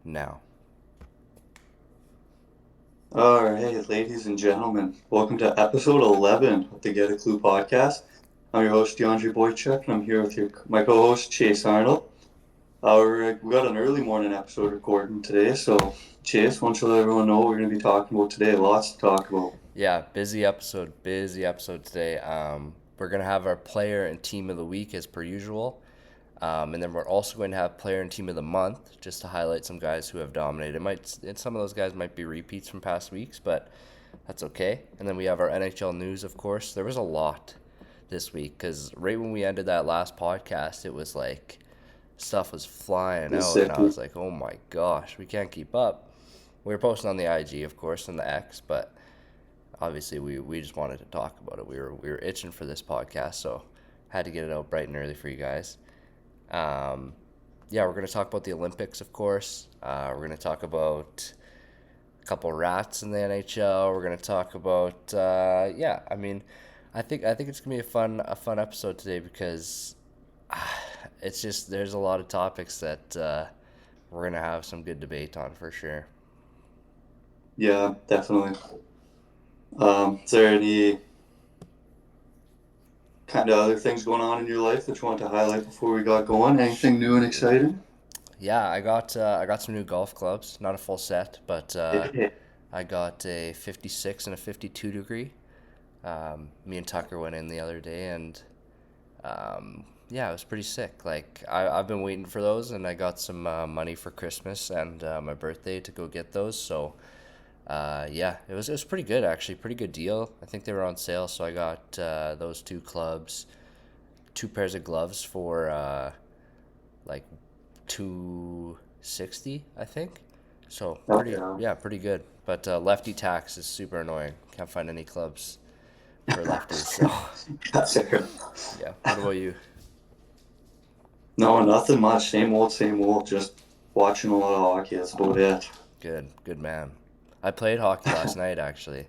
now. All right, ladies and gentlemen, welcome to episode 11 of the Get a Clue podcast. I'm your host, DeAndre Boychuk, and I'm here with my co host, Chase Arnold. We got an early morning episode recording today, so Chase, why don't you let everyone know what we're going to be talking about today? Lots to talk about. Yeah, busy episode today. We're gonna have our player and team of the week as per usual, and then we're also going to have player and team of the month just to highlight some guys who have dominated. And some of those guys might be repeats from past weeks, but that's okay. And then we have our NHL news, of course. There was a lot this week because right when we ended that last podcast, it was like stuff was flying It's out, and sick. I was like, oh my gosh, we can't keep up. We were posting on the IG, of course, and the X, but obviously we just wanted to talk about it. We were itching for this podcast, so had to get it out bright and early for you guys. Um, yeah, we're gonna talk about the Olympics, of course. We're gonna talk about a couple rats in the NHL. We're gonna talk about yeah. I think it's gonna be a fun episode today because it's just there's a lot of topics that we're gonna have some good debate on for sure. Yeah, definitely. Is there any kind of other things going on in your life that you want to highlight before we got going? Anything new and exciting? Yeah, I got some new golf clubs. Not a full set, but Yeah. I got a 56 and a 52 degree. Me and Tucker went in the other day, and yeah, it was pretty sick. Like I've been waiting for those, and I got some money for Christmas and my birthday to go get those. So yeah, it was pretty good actually, pretty good deal. I think they were on sale, so I got those two clubs, two pairs of gloves for like 260, I think. So Oh, pretty, yeah. yeah, pretty good. But lefty tax is super annoying. Can't find any clubs for lefties. So That's it. yeah. What about you? No, nothing much. Same old, same old. Just watching a lot of hockey. That's about it. Good, good man. I played hockey last night actually.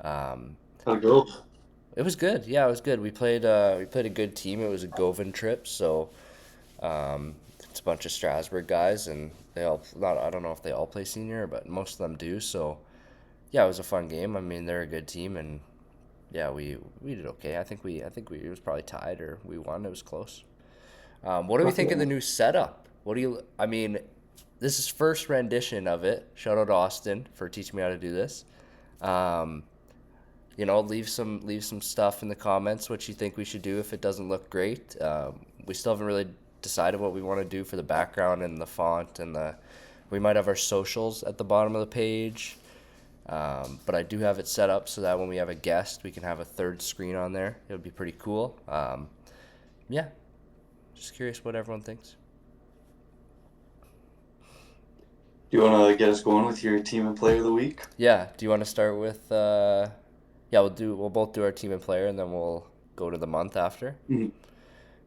Um, How'd it go? it was good. Yeah, it was good. We played a good team. It was a Govan trip, so it's a bunch of Strasbourg guys, and they all not. I don't know if they all play senior, but most of them do. So yeah, it was a fun game. I mean, they're a good team, and yeah, we did okay. I think we it was probably tied or we won. It was close. What do we Fuck think of the yeah. new setup? What do you? I mean, this is first rendition of it. Shout out to Austin for teaching me how to do this. Um, leave some stuff in the comments what you think we should do if it doesn't look great. We still haven't really decided what we want to do for the background and the font and the. We might have our socials at the bottom of the page. But I do have it set up so that when we have a guest, we can have a third screen on there. It would be pretty cool. Yeah, just curious what everyone thinks. Do you want to get us going with your team and player of the week? Yeah, do you want to start with? Yeah, we'll both do our team and player, and then we'll go to the month after. Mm-hmm.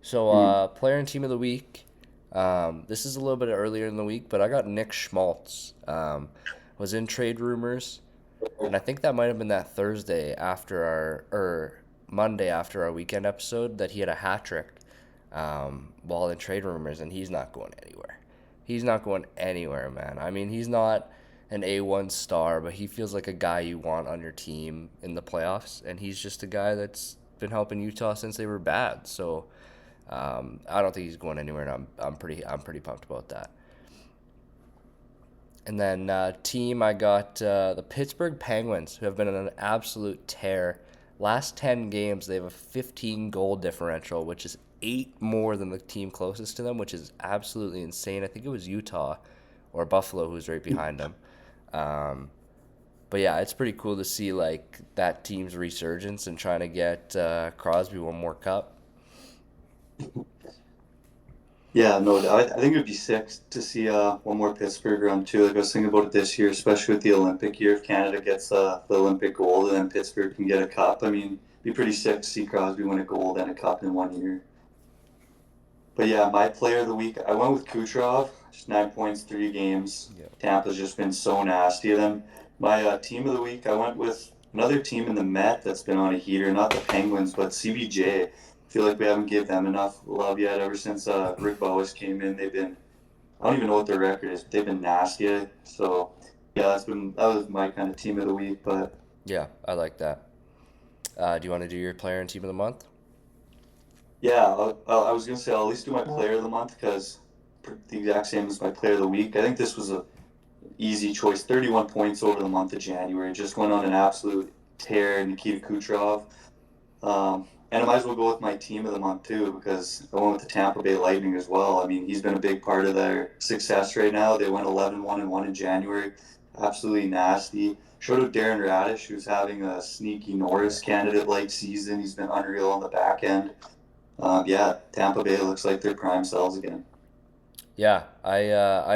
So, Mm-hmm. player and team of the week. This is a little bit earlier in the week, but I got Nick Schmaltz. Was in trade rumors, and I think that might have been that Thursday after our or Monday after our weekend episode that he had a hat trick while in trade rumors, and he's not going anywhere. He's not going anywhere, man. I mean, he's not an A1 star, but he feels like a guy you want on your team in the playoffs, and he's just a guy that's been helping Utah since they were bad. So I don't think he's going anywhere, and I'm pretty pumped about that. And then team, I got the Pittsburgh Penguins, who have been on an absolute tear. Last 10 games, they have a 15 goal differential, which is eight more than the team closest to them, which is absolutely insane. I think it was Utah or Buffalo who's right behind them. Um, but yeah, it's pretty cool to see like that team's resurgence and trying to get Crosby one more cup. Yeah, no, I think it would be sick to see one more Pittsburgh run too. Like I was thinking about it this year, especially with the Olympic year. If Canada gets the Olympic gold and then Pittsburgh can get a cup, I mean, it'd be pretty sick to see Crosby win a gold and a cup in 1 year. But yeah, my player of the week, I went with Kucherov. Just 9 points, 3 games. Yeah. Tampa's just been so nasty to them. My team of the week, I went with another team in the Met that's been on a heater. Not the Penguins, but CBJ. I feel like we haven't given them enough love yet. Ever since Rick Boas came in, they've been I don't even know what their record is. But they've been nasty. So yeah, that was my kind of team of the week. But Yeah, I like that. Do you want to do your player and team of the month? yeah, I was gonna say I'll at least do my player of the month because the exact same as my player of the week. I think this was a easy choice. 31 points over the month of January. Just went on an absolute tear. Nikita Kucherov. And I might as well go with my team of the month too because I went with the Tampa Bay Lightning as well. I mean, he's been a big part of their success right now. They went 11-1-1 in January. Absolutely nasty. Showed up Darren Radish, who's having a sneaky Yeah. Norris candidate-like season. He's been unreal on the back end. Yeah, Tampa Bay looks like their prime selves again. Yeah, I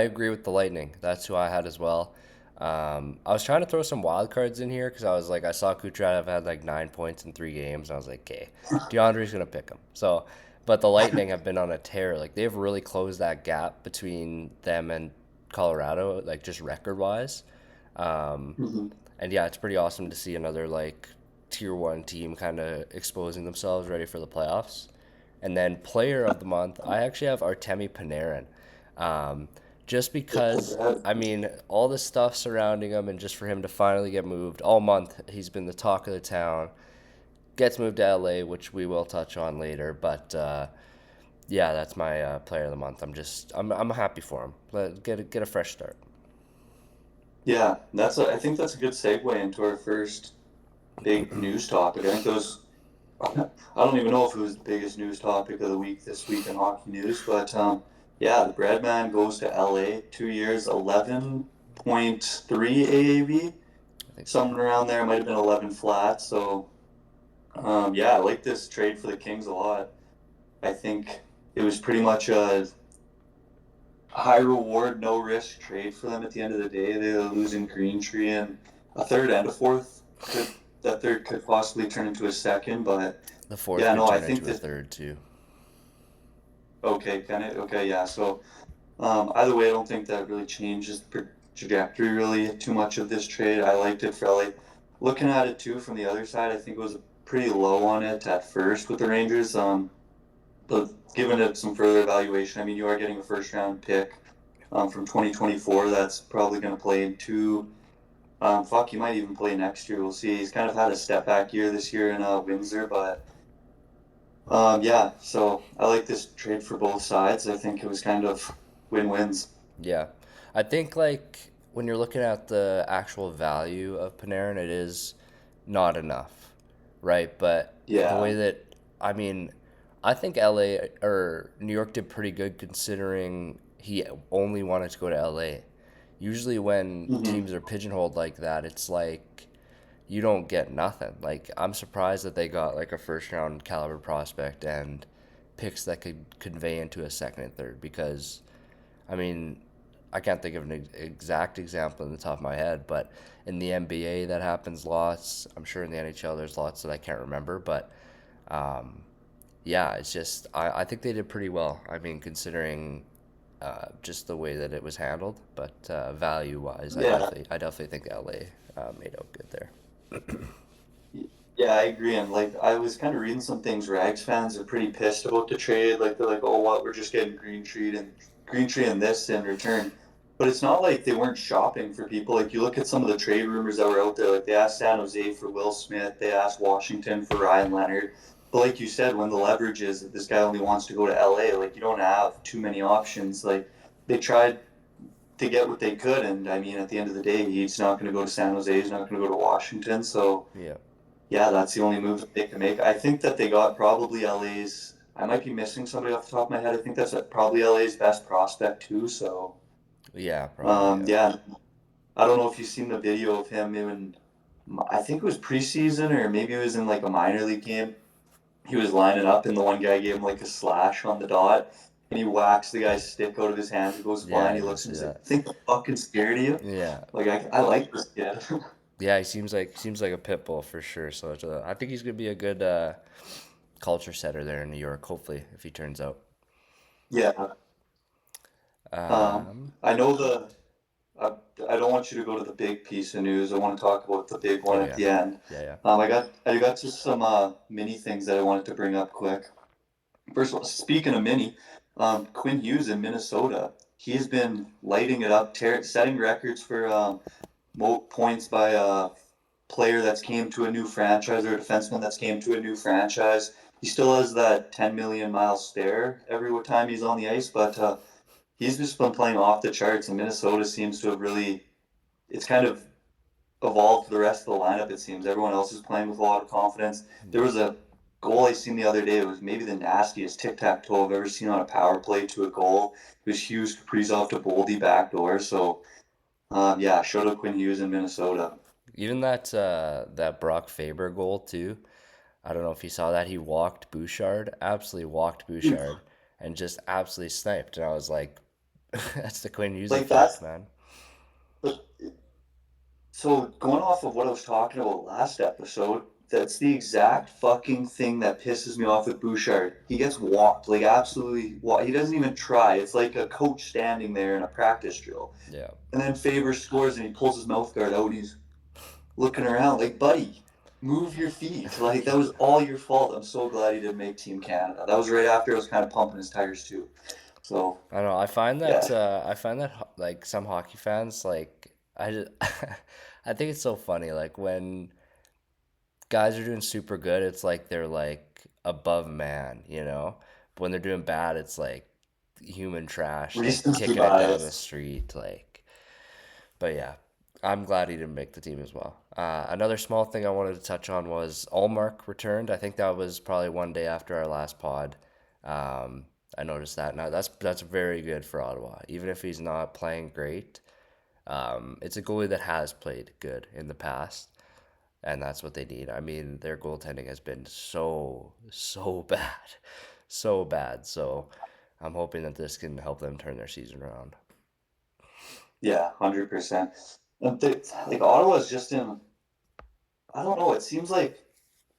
agree with the Lightning. That's who I had as well. I was trying to throw some wild cards in here because I was like, I saw Kucherov had like 9 points in 3 games, and I was like, okay, DeAndre's gonna pick him. So, but the Lightning have been on a tear. Like they've really closed that gap between them and Colorado, like just record wise. Um, Mm-hmm. and yeah, it's pretty awesome to see another like tier one team kind of exposing themselves, ready for the playoffs. And then player of the month, I actually have Artemi Panarin. Um, just because, I mean, all the stuff surrounding him and just for him to finally get moved all month, he's been the talk of the town. Gets moved to LA, which we will touch on later. But yeah, that's my player of the month. I'm happy for him. Get a fresh start. Yeah, I think that's a good segue into our first big news topic. I think those I don't even know if it was the biggest news topic of the week this week in hockey news, but yeah, the Breadman goes to LA, 2 years, 11.3 AAV, I think so. something around there. It might have been 11 flat. So yeah, I like this trade for the Kings a lot. I think it was pretty much a high reward, no risk trade for them at the end of the day. They were losing Green Tree and a third and a fourth. That third could possibly turn into a second, but The fourth yeah, could no, I turn think into a this. third too. Okay, kind of. Okay, yeah. So either way, I don't think that really changes the trajectory really too much of this trade. I liked it for LA. Looking at it too from the other side, I think it was pretty low on it at first with the Rangers. But given it some further evaluation, I mean, you are getting a first round pick from 2024. That's probably going to play into. Fuck, he might even play next year. We'll see. He's kind of had a step back year this year in Windsor, but yeah. So I like this trade for both sides. I think it was kind of win-wins. Yeah. I think like when you're looking at the actual value of Panarin, it is not enough, right? But the way Yeah. that I mean, I think LA or New York did pretty good considering he only wanted to go to LA. Usually when Hmm. teams are pigeonholed like that, it's like you don't get nothing. Like I'm surprised that they got like a first round caliber prospect and picks that could convey into a second and third because I mean, I can't think of an exact example in the top of my head, but in the NBA that happens lots. I'm sure in the NHL there's lots that I can't remember, but um, yeah, it's just I think they did pretty well. I mean, considering just the way that it was handled, but value wise, Yeah. I definitely think LA made out good there. Yeah, I agree. And like, I was kind of reading some things. Rags fans are pretty pissed about the trade. Like, they're like, "Oh, what? We're just getting Green Tree and this in return." But it's not like they weren't shopping for people. Like, you look at some of the trade rumors that were out there. Like, they asked San Jose for Will Smith. They asked Washington for Ryan Leonard. But like you said, when the leverage is that this guy only wants to go to LA, like you don't have too many options. Like they tried to get what they could, and I mean, at the end of the day, he's not going to go to San Jose. He's not going to go to Washington. So Yeah, yeah, that's the only move that they can make. I think that they got probably LA's. I might be missing somebody off the top of my head. I think that's probably LA's best prospect too. So, yeah, probably. Yeah, yeah, I don't know if you've seen the video of him in. I think it was preseason or maybe it was in like a minor league game. He was lining up and the one guy gave him like a slash on the dot, and he whacks the guy's stick out of his hands. It goes yeah, flying. I He did looks see and he's like, that. "I think I'm fucking scared of you." Yeah, Like I like this kid. yeah, he seems like a pit bull for sure. So I think he's gonna be a good culture setter there in New York. Hopefully, if he turns out. Yeah. Um, I know I, I don't want you to go to the big piece of news. I want to talk about the big one oh at yeah, the end. yeah, yeah. I got just some mini things that I wanted to bring up quick. First of all, speaking of mini, Quinn Hughes in Minnesota. he's been lighting it up, setting records for points by a player that's came to a new franchise or a defenseman that's came to a new franchise. He still has that 10 million mile stare every time he's on the ice, but he's just been playing off the charts, and Minnesota seems to have really. It's kind of evolved to the rest of the lineup. It seems everyone else is playing with a lot of confidence. There Yeah. was a goal I seen the other day. It was maybe the nastiest tic tac toe I've ever seen on a power play to a goal. It was Hughes Kaprizov to Boldy backdoor. So yeah, shout out Quinn Hughes in Minnesota. Even that Brock Faber goal too. I don't know if you saw that. He walked Bouchard, absolutely walked Bouchard, and just absolutely sniped. And I was like, that's the Quinn Hughes Like effect, that's man. so going off of what I was talking about last episode. That's the exact fucking thing that pisses me off with Bouchard. He gets walked, like absolutely. He doesn't even try. It's like a coach standing there in a practice drill. Yeah. And then Faber scores and he pulls his mouth guard out and he's looking around like, buddy, move your feet. Like, that was all your fault. I'm so glad he didn't make Team Canada. That was right after I was kind of pumping his tires, too. So, I don't know. yeah, I find that like some hockey fans like I just, I think it's so funny like when guys are doing super good, it's like they're like above man, you know? But when they're doing bad, it's like human trash, like recency kicking it down the bias. street, like. But yeah, I'm glad he didn't make the team as well. Another small thing I wanted to touch on was Allmark returned. I think that was probably one day after our last pod. Um, I noticed that. Now that's very good for Ottawa, even if he's not playing great. It's a goalie that has played good in the past, and that's what they need. I mean, their goaltending has been so bad, so bad. So I'm hoping that this can help them turn their season around. Yeah, 100%. Like, Ottawa's just in, I don't know, it seems like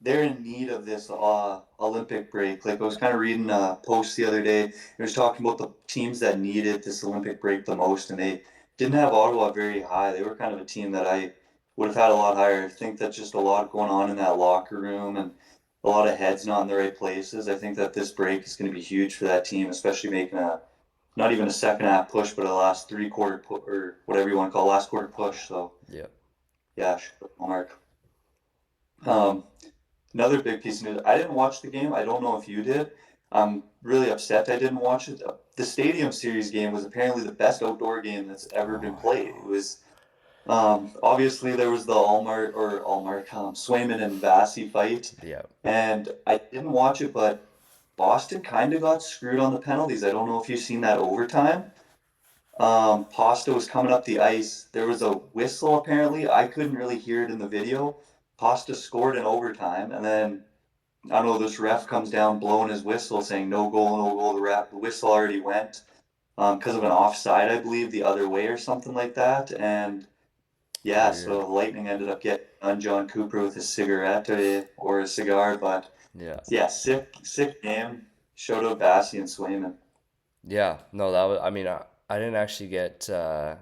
they're in need of this Olympic break. Like, I was kind of reading a post the other day. It was talking about the teams that needed this Olympic break the most, and they didn't have Ottawa very high. They were kind of a team that I would have had a lot higher. I think that's just a lot going on in that locker room and a lot of heads not in the right places. I think that this break is going to be huge for that team, especially making a not even a second half push, but a last or whatever you want to call last quarter push. So Yeah. yeah, Mark. Um, Another big piece of news. I didn't watch the game. I don't know if you did. I'm really upset I didn't watch it. The Stadium Series game was apparently the best outdoor game that's ever Oh, been I played. It know. was obviously there was the Allmark Swayman and Vasi fight, Yeah. and I didn't watch it, but Boston kind of got screwed on the penalties. I don't know if you've seen that overtime. Pasta was coming up the ice. There was a whistle apparently. I couldn't really hear it in the video. Pasta scored in overtime, and then I don't know, this ref comes down blowing his whistle saying no goal, no goal. The whistle already went because of an offside, I believe, the other way or something like that. And yeah, Weird. so Lightning ended up getting on John Cooper with his cigarette or a cigar. But Yeah. yeah, sick game. Shout out Bassi and Swayman. Yeah. No, that was. I mean, I didn't actually get to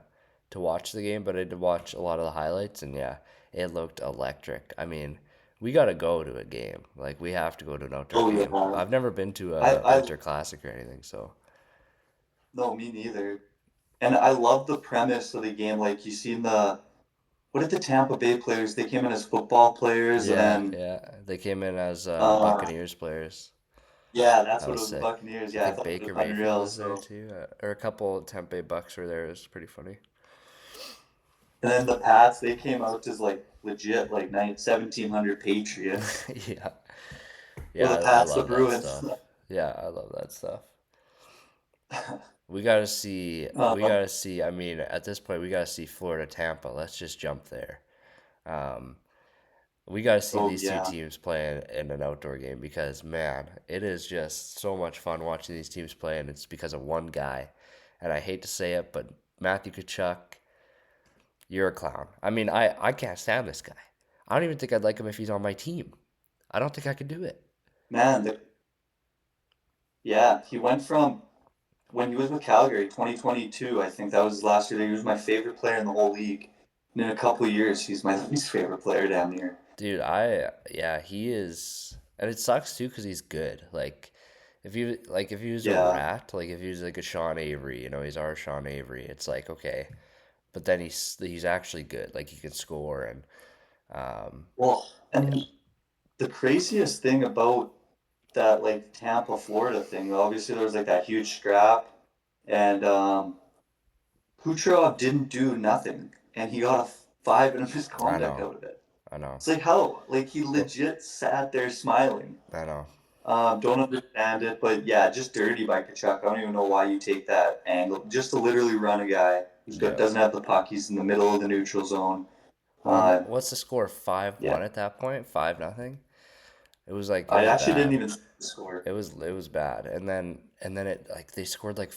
watch the game, but I did watch a lot of the highlights, and yeah, it looked electric. I mean, we got to go to a game. Like, we have to go to an outdoor Oh game. yeah, I've never been to a I winter classic or anything, so no, me neither. And I love the premise of the game. Like you seen what did the Tampa Bay players? They came in as football players, and yeah, then yeah. They came in as uh, Buccaneers players. yeah, that's That what it was was. The sick. Buccaneers. I Yeah, I think thought it was Baker Mayfield unreal. was there So, too, or a couple of Tempe Bucks were there. It was pretty funny. and then the Pats, they came out as like legit, like 1700 Patriots. Yeah, Or yeah. the I Pats, the love that Bruins. stuff. Yeah, I love that stuff. We gotta see. We um, gotta see. I mean, at this point, we gotta see Florida Tampa. Let's just jump there. Um, we gotta see oh these two yeah, teams playing in an outdoor game because man, it is just so much fun watching these teams play, and it's because of one guy. And I hate to say it, but Matthew Kachuk, you're a clown. I mean, I can't stand this guy. I don't even think I'd like him if he's on my team. I don't think I could do it. man. Yeah, he went from when he was with Calgary, 2022. I think that was his last year. He was my favorite player in the whole league. And in a couple of years, he's my least favorite player down here. Dude, yeah, he is, and it sucks too because he's good. Like, if he was a Yeah. rat, like if he was like a Sean Avery, he's our Sean Avery. It's like okay, but then he's actually good. Like he can score and Well, and the craziest thing about that like Tampa, Florida thing, obviously there was like that huge scrap, and Kucherov didn't do nothing, and he got a 5 minute I misconduct know, out of it. I know, It's like how? Like he well, legit sat there smiling. I know, Don't understand it, but yeah, just dirty by Kachuk. I don't even know why you take that angle. Just to literally run a guy who's got yeah. doesn't have the puck. He's in the middle of the neutral zone. Well, and Uh, what's the score? 5-1 yeah, at that point. 5-0. It I was actually didn't bad. even score. It was bad. And then it like they scored like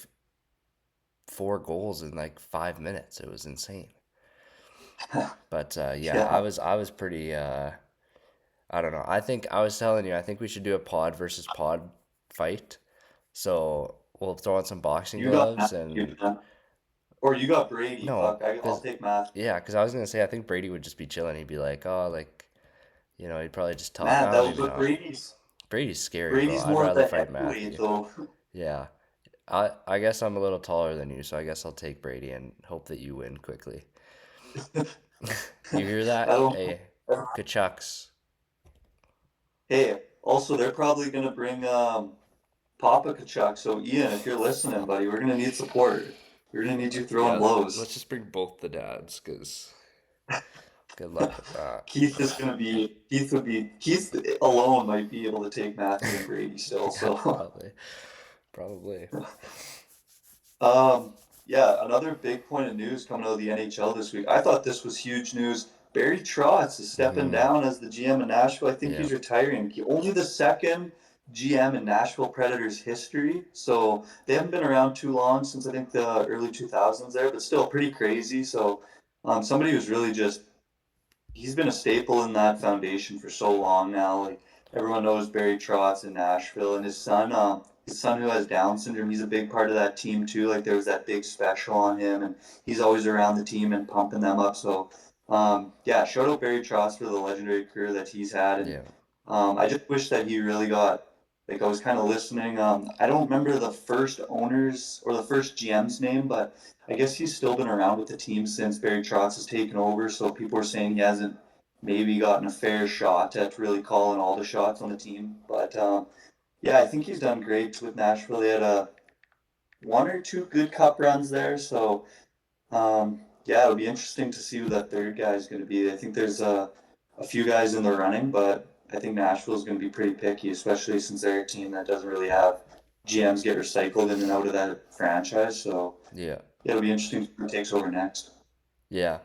4 goals in like 5 minutes. It was insane. But yeah, I Yeah, was I was pretty. I don't know. I think I was telling you. I think we should do a pod versus pod fight. So we'll throw on some boxing you got gloves Matthew, and man. Or you got Brady. no, Fuck, I'll because take Matthew. yeah, because I was gonna say I think Brady would just be chilling. He'd be like, oh, like he'd probably just talk. Man, Oh, that was maybe what not. Brady's. Brady's scary, bro. Brady's I'd more of rather the fight heavyweight, Matthew. though. Yeah, I guess I'm a little taller than you, so I guess I'll take Brady and hope that you win quickly. You hear I that? don't. Hey, Kachucks. Hey, also they're probably gonna bring Papa Kachuk. So Ian, if you're listening, buddy, we're gonna need support. We're gonna need you throwing Yeah, blows. let's just bring both the dads, cause good luck with that. Keith is gonna be. Keith alone might be able to take Matthew and Brady still. Yeah, So, probably. yeah, another big point of news coming out of the NHL this week. I thought this was huge news. Barry Trotz is stepping Mm-hmm. down as the GM in Nashville. I think Yeah, he's retiring. Only the second GM in Nashville Predators history. So they haven't been around too long since I think the early 2000s there, but still pretty crazy. So somebody who's really just he's been a staple in that foundation for so long now. Like everyone knows Barry Trotz in Nashville, and his son who has Down syndrome, he's a big part of that team too. Like there was that big special on him, and he's always around the team and pumping them up. So, yeah, shout out Barry Trotz for the legendary career that he's had, and yeah, I just wish that he really got. Like I was kind of listening. I don't remember the first owners or the first GM's name, but I guess he's still been around with the team since Barry Trotz has taken over. So people are saying he hasn't maybe gotten a fair shot at really calling all the shots on the team. But yeah, I think he's done great with Nashville. They had a one or two good cup runs there. So yeah, it'll be interesting to see who that third guy is going to be. I think there's a few guys in the running, but I think Nashville is going to be pretty picky, especially since they're a team that doesn't really have GMs get recycled in and out of that franchise. So yeah, yeah, it'll be interesting who takes over next. yeah.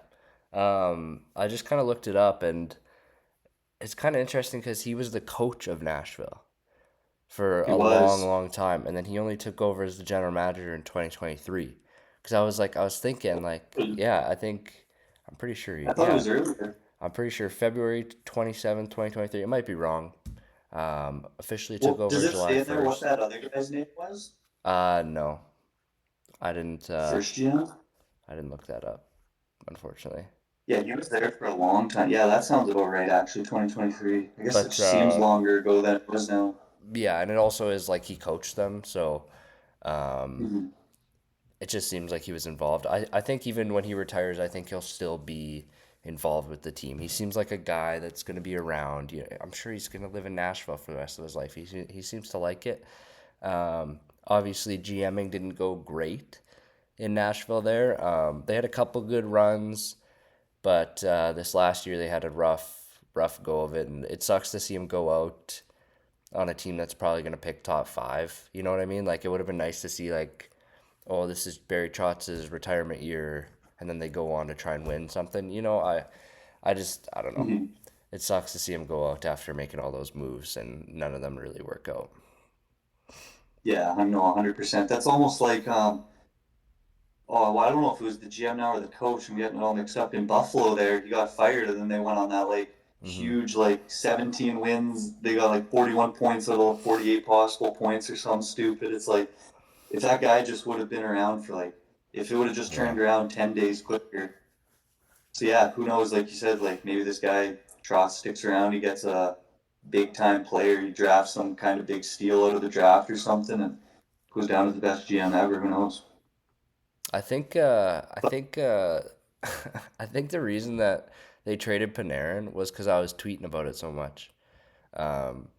I just kind of looked it up, and it's kind of interesting because he was the coach of Nashville for He a long, was. long time, and then he only took over as the general manager in 2023. Because I was thinking, like, yeah, I'm pretty sure, I thought it yeah, was earlier. I'm pretty sure February 27th, 2023. It might be wrong. Officially took Well, does over it July say in there what 1st. that other guy's name was? No, I didn't. First GM? I didn't look that up, unfortunately. Yeah, he was there for a long time. Yeah, that sounds about right, actually. 2023. I guess it But just seems longer ago than it was now. yeah, and it also is like he coached them, so um, Hmm. it just seems like he was involved. I think even when he retires, I think he'll still be involved with the team. He seems like a guy that's going to be around. I'm sure he's going to live in Nashville for the rest of his life. He seems to like it. Obviously, GMing didn't go great in Nashville there. They had a couple good runs, but this last year they had a rough go of it, and it sucks to see him go out on a team that's probably going to pick top five. You know what I mean? Like it would have been nice to see like, oh, this is Barry Trotz's retirement year, and then they go on to try and win something. I don't know. Hmm. It sucks to see him go out after making all those moves, and none of them really work out. Yeah, I know 100%. That's almost like, oh, well, I don't know if it was the GM now or the coach. I'm getting it all mixed up. In Buffalo, there, he got fired, and then they went on that like Mm-hmm. huge like 17 wins. They got like 41 points out of 48 possible points or something stupid. It's like if that guy just would have been around for like if it would have just Yeah, turned around 10 days quicker. So yeah, who knows? Like you said, like maybe this guy Tross sticks around. He gets a big time player. He drafts some kind of big steal out of the draft or something, and goes down as the best GM ever. Who knows? I think I think the reason that they traded Panarin was because I was tweeting about it so much. Um,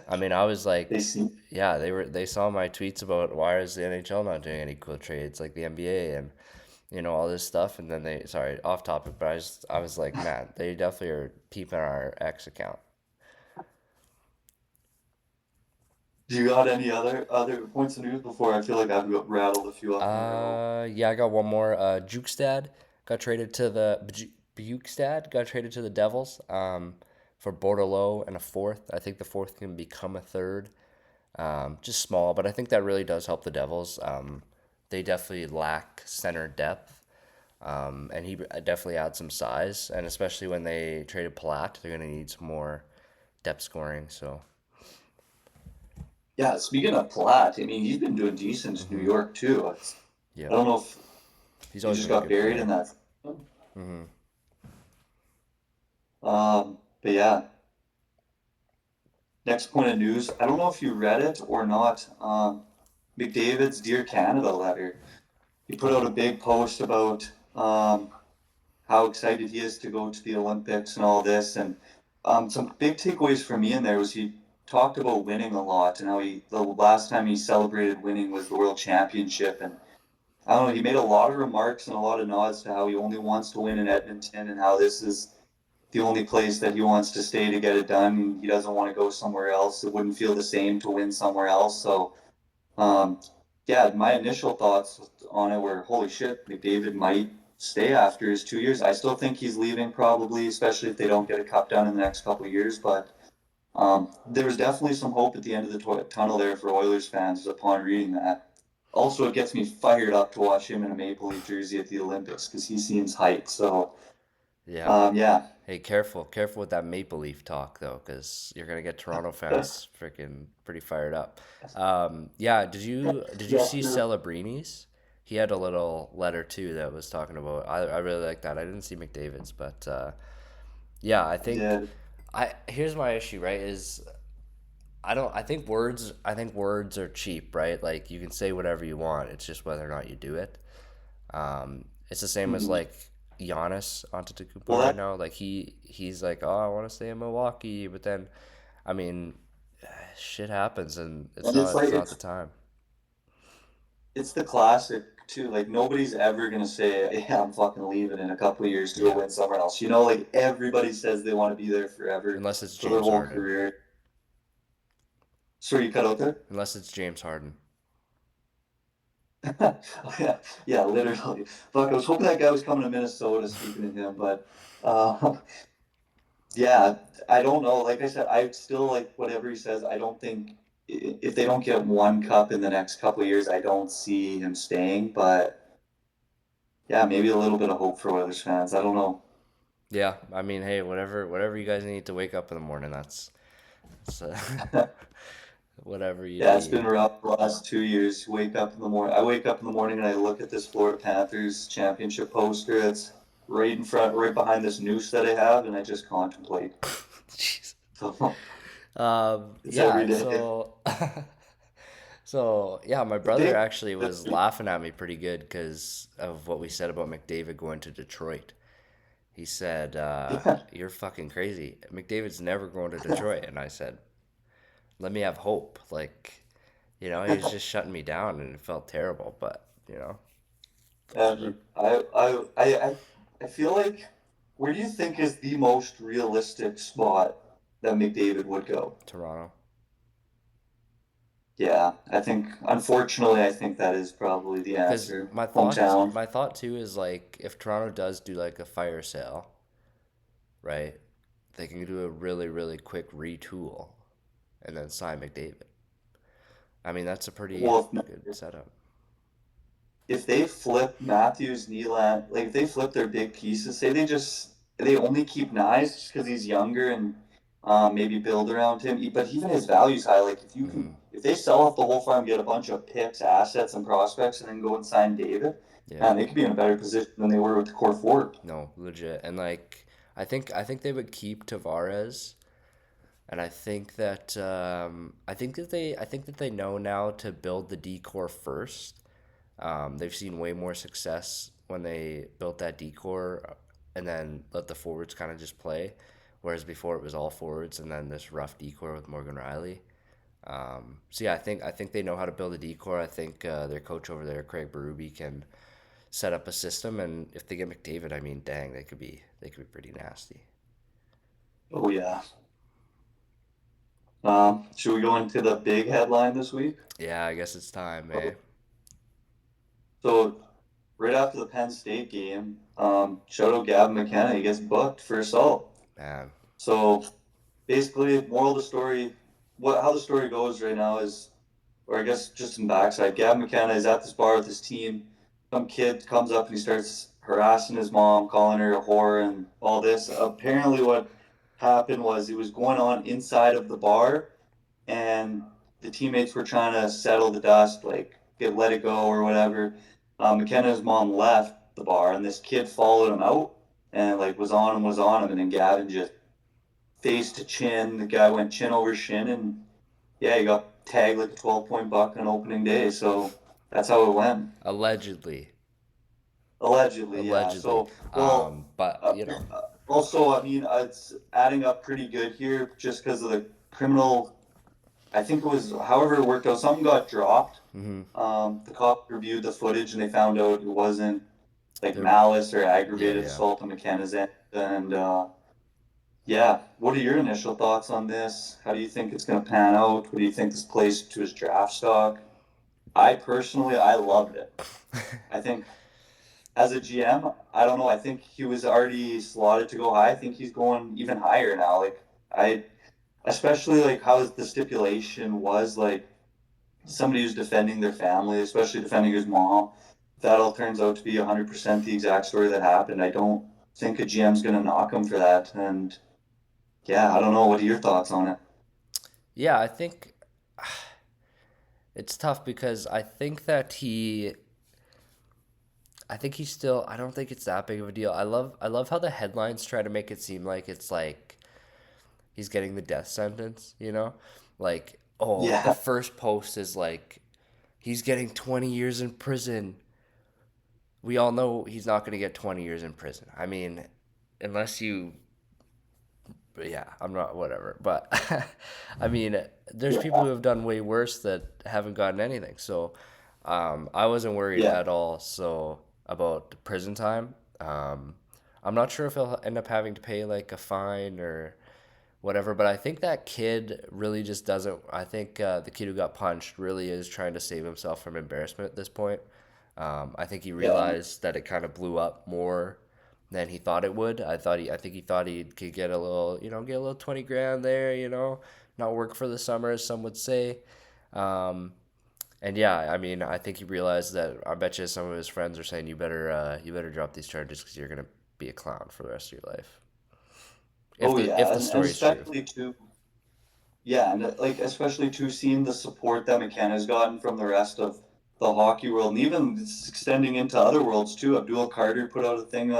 I mean, I was They like, see. yeah, they saw my tweets about why is the NHL not doing any cool trades like the NBA and all this stuff, and then they sorry off topic, but I was like, man, they definitely are peeping our X account. Do you got any other points of news before I feel like I've rattled a few off in a row? Yeah, I got one more. Jukestad got traded to Bukestad got traded to the Devils. For Bordelot and a fourth. I think the fourth can become a third. Just small, but I think that really does help the Devils. They definitely lack center depth. And he definitely adds some size, and especially when they traded Palat, they're gonna need some more depth scoring. So, Yeah, speaking of Platt, I mean, he's been doing decent in New hmm, York too. yeah, I don't know if he's he always just been a got good buried in player. that. Hmm. But yeah, next point of news. I don't know if you read it or not. McDavid's Dear Canada letter. He put out a big post about how excited he is to go to the Olympics and all this. And some big takeaways for me in there was he talked about winning a lot and how the last time he celebrated winning was the World Championship. And I don't know, he made a lot of remarks and a lot of nods to how he only wants to win in Edmonton and how this is the only place that he wants to stay to get it done. He doesn't want to go somewhere else. It wouldn't feel the same to win somewhere else. So, um, yeah, my initial thoughts on it were, holy shit, McDavid might stay after his 2 years. I still think he's leaving probably, especially if they don't get a cup done in the next couple of years. But there was definitely some hope at the end of the tunnel there for Oilers fans upon reading that. Also, it gets me fired up to watch him in a Maple Leaf jersey at the Olympics because he seems hyped. So, Yeah. yeah, Hey, careful with that Maple Leaf talk though, because you're gonna get Toronto fans freaking pretty fired up. Yeah, did you yeah, see true. Celebrini's? He had a little letter too that was talking about. I really like that. I didn't see McDavid's, but yeah, I think Did. I here's my issue, right? Is I don't I think words are cheap, right? Like you can say whatever you want. It's just whether or not you do it. It's the same as Mhm. like Giannis Antetokounmpo Well, right that now. Like he's like, oh, I want to stay in Milwaukee, but then, I mean, shit happens, and and it's like it's not the time. it's the classic too. Like nobody's ever gonna say, "Yeah, I'm fucking leaving in a couple of years to go Yeah, win somewhere else." You know, like everybody says they want to be there forever unless it's for their James whole Harden. career. Sorry, you cut out there. Unless it's James Harden. Yeah, yeah, literally. Fuck, I was hoping that guy was coming to Minnesota. Speaking of him, but uh, yeah, I don't know. Like I said, I still like whatever he says. I don't think if they don't get one cup in the next couple of years, I don't see him staying. But yeah, maybe a little bit of hope for Oilers fans. I don't know. Yeah, I mean, hey, whatever you guys need to wake up in the morning, that's whatever you Yeah, it's been need. rough the last 2 years. Wake up in the morning. I wake up in the morning and I look at this Florida Panthers championship poster. It's right in front, right behind this noose that I have, and I just contemplate. Jeez. So it's every Yeah, day. so yeah, my brother Big. actually was laughing at me pretty good because of what we said about McDavid going to Detroit. He said, Yeah. "You're fucking crazy. McDavid's never going to Detroit." And I said, "Let me have hope." Like, he was just shutting me down, and it felt terrible. But that's where I feel like where do you think is the most realistic spot that McDavid would go? Toronto. Yeah, I think unfortunately I think that is probably the Because answer. Hometown. my thought too is like if Toronto does do like a fire sale, right? They can do a really quick retool and then sign McDavid. I mean, that's a pretty Well, good setup. if they flip Matthews, Nyland, like if they flip their big pieces, say they only keep Nyes just because he's younger and maybe build around him. But even his value's high. Like Hmm. if they sell off the whole farm, get a bunch of picks, assets, and prospects, and then go and sign David, Yeah. man, they could be in a better position than they were with the core four. No, legit. And like I think they would keep Tavares And I think that they know now to build the decor first. They've seen way more success when they built that decor and then let the forwards kind of just play, whereas before it was all forwards and then this rough decor with Morgan Riley. So yeah, I think they know how to build a decor. I think their coach over there, Craig Berube, can set up a system, and if they get McDavid, I mean, dang, they could be pretty nasty. Oh yeah. Should we go into the big headline this week? Yeah, I guess it's time, eh? So right after the Penn State game, shout out Gavin McKenna. He gets booked for assault. Man, So basically, moral of the story, what how the story goes right now is, or I guess just in backside, Gavin McKenna is at this bar with his team. Some kid comes up and he starts harassing his mom, calling her a whore and all this. Apparently, what happened was it was going on inside of the bar, and the teammates were trying to settle the dust, like get let it go or whatever. McKenna's mom left the bar, and this kid followed him out and like was on him, and then Gavin just face to chin. The guy went chin over shin, and yeah, he got tagged like a 12-point buck on opening day. So that's how it went. allegedly, Allegedly, yeah. allegedly. So, well, But uh, you know, also, I mean, it's adding up pretty good here just because of the criminal. I think it was, however it worked out, something got dropped. hmm The cop reviewed the footage and they found out it wasn't like they're malice or yeah, aggravated yeah. assault on McKenna's end. And yeah, what are your initial thoughts on this? How do you think it's going to pan out? What do you think this plays to his draft stock? I personally, I loved it. I think as a GM, I don't know. I think he was already slotted to go high. I think he's going even higher now. Like I, especially like how the stipulation was like somebody who's defending their family, especially defending his mom. That all turns out to be 100% the exact story that happened. I don't think a GM's going to knock him for that. And yeah, I don't know. What are your thoughts on it? Yeah, I think it's tough because I think he's still. I don't think it's that big of a deal. I love how the headlines try to make it seem like it's like he's getting the death sentence. You know, like oh, the Yeah, first post is like he's getting 20 years in prison. We all know he's not going to get 20 years in prison. I mean, unless you but yeah, I'm not whatever. But I mean, there's people yeah, who have done way worse that haven't gotten anything. So I wasn't worried yeah. at all. So about the prison time, I'm not sure if he'll end up having to pay like a fine or whatever. But I think that kid really just doesn't. I think the kid who got punched really is trying to save himself from embarrassment at this point. I think he Yeah. realized that it kind of blew up more than he thought it would. I think he thought he could get a little, get a little 20 grand there, not work for the summer, as some would say. Um, and yeah, I mean, I think he realized that. I bet you some of his friends are saying you better drop these charges because you're gonna be a clown for the rest of your life. Oh If yeah, the and story's true. especially too. Yeah, and like especially too seeing the support that McKenna's gotten from the rest of the hockey world, and even it's extending into other worlds too. Abdul Carter put out a thing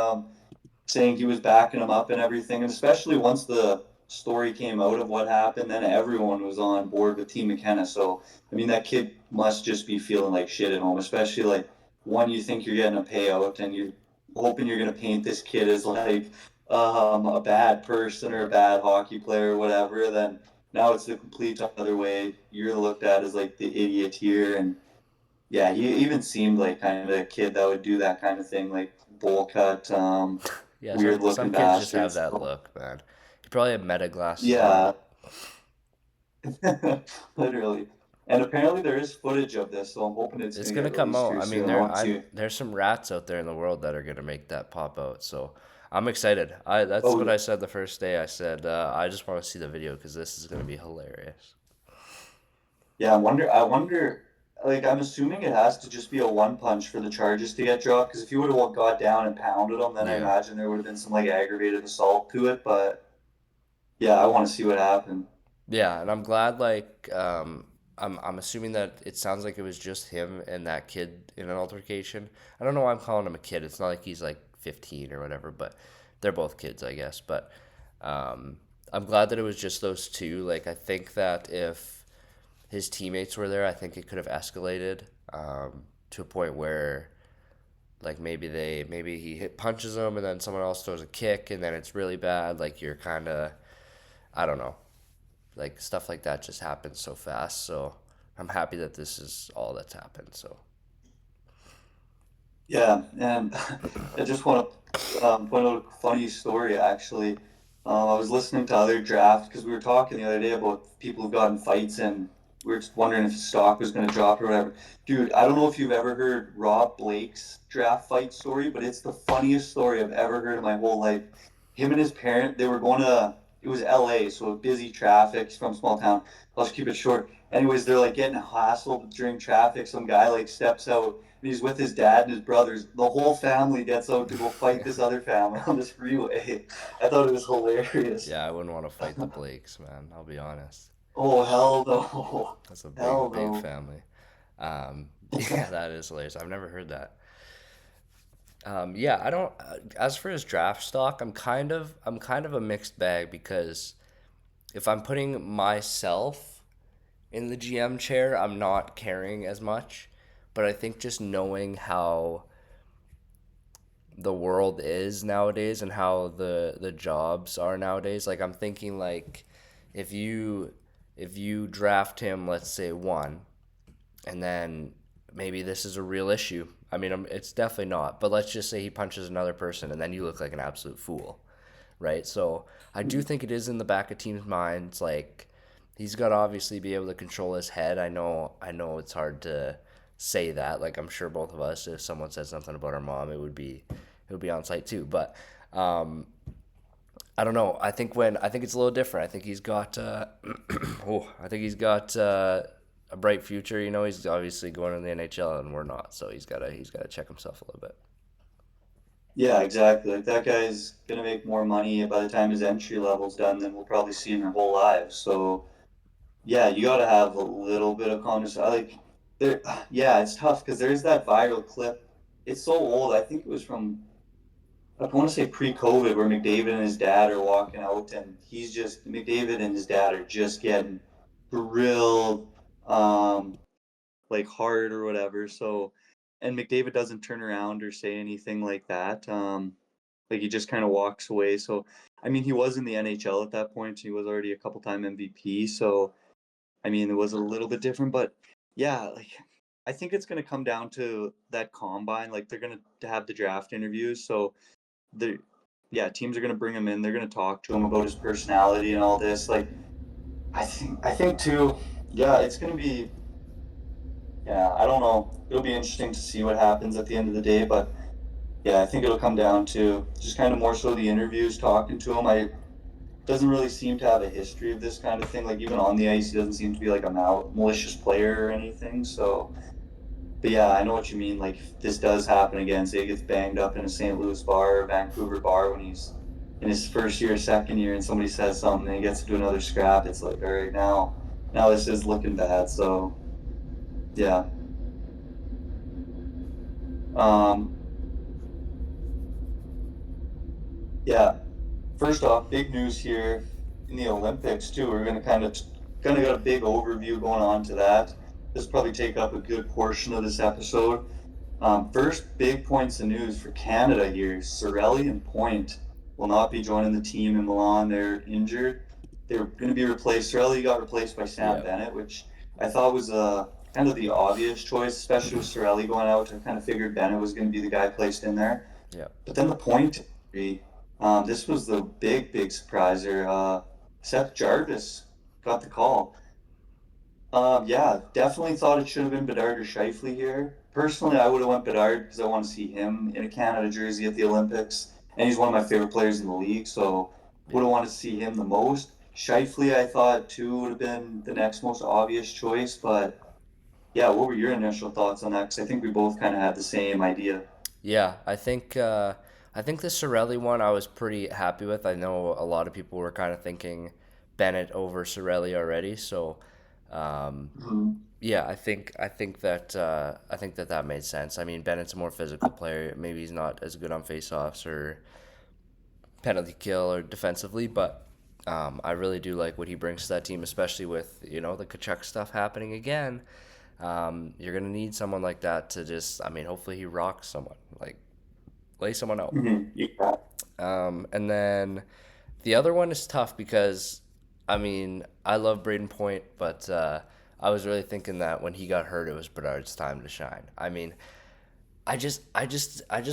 saying he was backing him up and everything. And especially once the story came out of what happened, then everyone was on board with Team McKenna. So, I mean, that kid must just be feeling like shit at home, especially like one, you think you're getting a payout and you're hoping you're going to paint this kid as like a bad person or a bad hockey player or whatever. Then now it's the complete other way. You're looked at as like the idiot here. And yeah, he even seemed like kind of a kid that would do that kind of thing, like bowl cut, Yeah, weird some looking kids just have bastards. that So, look, man. He probably had meta glasses on. yeah, literally. And apparently there is footage of this, so I'm hoping it's It's gonna gonna get come released out. here I mean, soon. I want to see. there's some rats out there in the world that are gonna make that pop out. So I'm excited. I That's what Oh I said the first day. I said I just want to see the video because this is gonna be hilarious. yeah, I wonder. Like I'm assuming it has to just be a one punch for the charges to get dropped. Because if you would have got down and pounded him, then I Yeah, imagine there would have been some like aggravated assault to it. But yeah, I want to see what happened. yeah, and I'm glad. I'm assuming that it sounds like it was just him and that kid in an altercation. I don't know why I'm calling him a kid. It's not like he's like 15 or whatever, but they're both kids, I guess. But um, I'm glad that it was just those two. Like I think that if his teammates were there, I think it could have escalated to a point where like maybe he hit punches him and then someone else throws a kick and then it's really bad. Like you're kind of I don't know. Like stuff like that just happens so fast. So I'm happy that this is all that's happened. So Yeah, and I just want to point out a funny story actually. I was listening to other drafts because we were talking the other day about people who've gotten fights and we were just wondering if stock was going to drop or whatever. Dude, I don't know if you've ever heard Rob Blake's draft fight story, but it's the funniest story I've ever heard in my whole life. Him and his parent, they were going to, it was LA, so busy traffic. He's from a small town. I'll just keep it short. Anyways, they're like getting hassled during traffic. Some guy like steps out and he's with his dad and his brothers. The whole family gets out to go fight this other family on this freeway. I thought it was hilarious. yeah, I wouldn't want to fight the Blakes, man. I'll be honest. Oh hell no, That's a hell big no. family. Yeah, that is hilarious. I've never heard that. Yeah, I don't. As for his draft stock, I'm kind of a mixed bag because if I'm putting myself in the GM chair, I'm not caring as much. But I think just knowing how the world is nowadays and how the jobs are nowadays, like I'm thinking like if you if you draft him, let's say one, and then maybe this is a real issue. I mean, it's definitely not, but let's just say he punches another person and then you look like an absolute fool, right? So I do think it is in the back of teams' minds. Like he's got to obviously be able to control his head. I know it's hard to say that. Like I'm sure both of us, if someone said something about our mom, it would be on site too. But I don't know. I think it's a little different. I think he's got I think he's got a bright future. You know, he's obviously going in the NHL and we're not, so he's gotta check himself a little bit. Yeah, exactly. Like that guy's gonna make more money by the time his entry level's done than we'll probably see in our whole lives. So yeah, you got to have a little bit of confidence. I like there. Yeah, it's tough because there's that viral clip. It's so old. I think it was from I want to say pre-COVID where McDavid and his dad are walking out, and he's just McDavid and his dad are just getting grilled, um, like hard or whatever. So, and McDavid doesn't turn around or say anything like that. Like he just kind of walks away. So, I mean, he was in the NHL at that point. He was already a couple time MVP. So, I mean, it was a little bit different, but yeah, like I think it's going to come down to that combine. Like they're going to have the draft interviews, so the yeah, teams are going to bring him in. They're going to talk to him about his personality and all this. Like I think too. Yeah, it's going to be. Yeah, I don't know. It'll be interesting to see what happens at the end of the day, but yeah, I think it'll come down to just kind of more so the interviews, talking to him. I doesn't really seem to have a history of this kind of thing. Like even on the ice, he doesn't seem to be like a malicious player or anything. So, but yeah, I know what you mean. Like if this does happen again, say he gets banged up in a St. Louis bar or Vancouver bar when he's in his first year, second year, and somebody says something and he gets to do another scrap, it's like, all right, now this is looking bad. So yeah, um, yeah. First off, big news here in the Olympics too. We're going to kind of got a big overview going on to that. This will probably take up a good portion of this episode. First, big points of news for Canada here. Sorelli and Point will not be joining the team in Milan. They're injured. They're going to be replaced. Sorelli got replaced by Sam Yeah, Bennett, which I thought was kind of the obvious choice, especially with Sorelli going out. I kind of figured Bennett was going to be the guy placed in there. yeah, But then the point injury, this was the big surpriser. Seth Jarvis got the call. Yeah, definitely thought it should have been Bedard or Shifley here. Personally, I would have went Bedard because I want to see him in a Canada jersey at the Olympics, and he's one of my favorite players in the league. So would yeah. have wanted to see him the most. Shifley, I thought too would have been the next most obvious choice, but yeah, what were your initial thoughts on that? Because I think we both kind of had the same idea. Yeah, I think the Sorelli one I was pretty happy with. I know a lot of people were kind of thinking Bennett over Sorelli already, so um, Mhm. yeah, I think that that made sense. I mean, Bennett's a more physical player. Maybe he's not as good on faceoffs or penalty kill or defensively, but I really do like what he brings to that team, especially with the Kachuk stuff happening again. You're gonna need someone like that to just, I mean, hopefully he rocks someone, like lay someone out. Yeah. And then the other one is tough because, I mean, I love Braden Point, but I was really thinking that when he got hurt, it was Bedard's time to shine. I mean, I just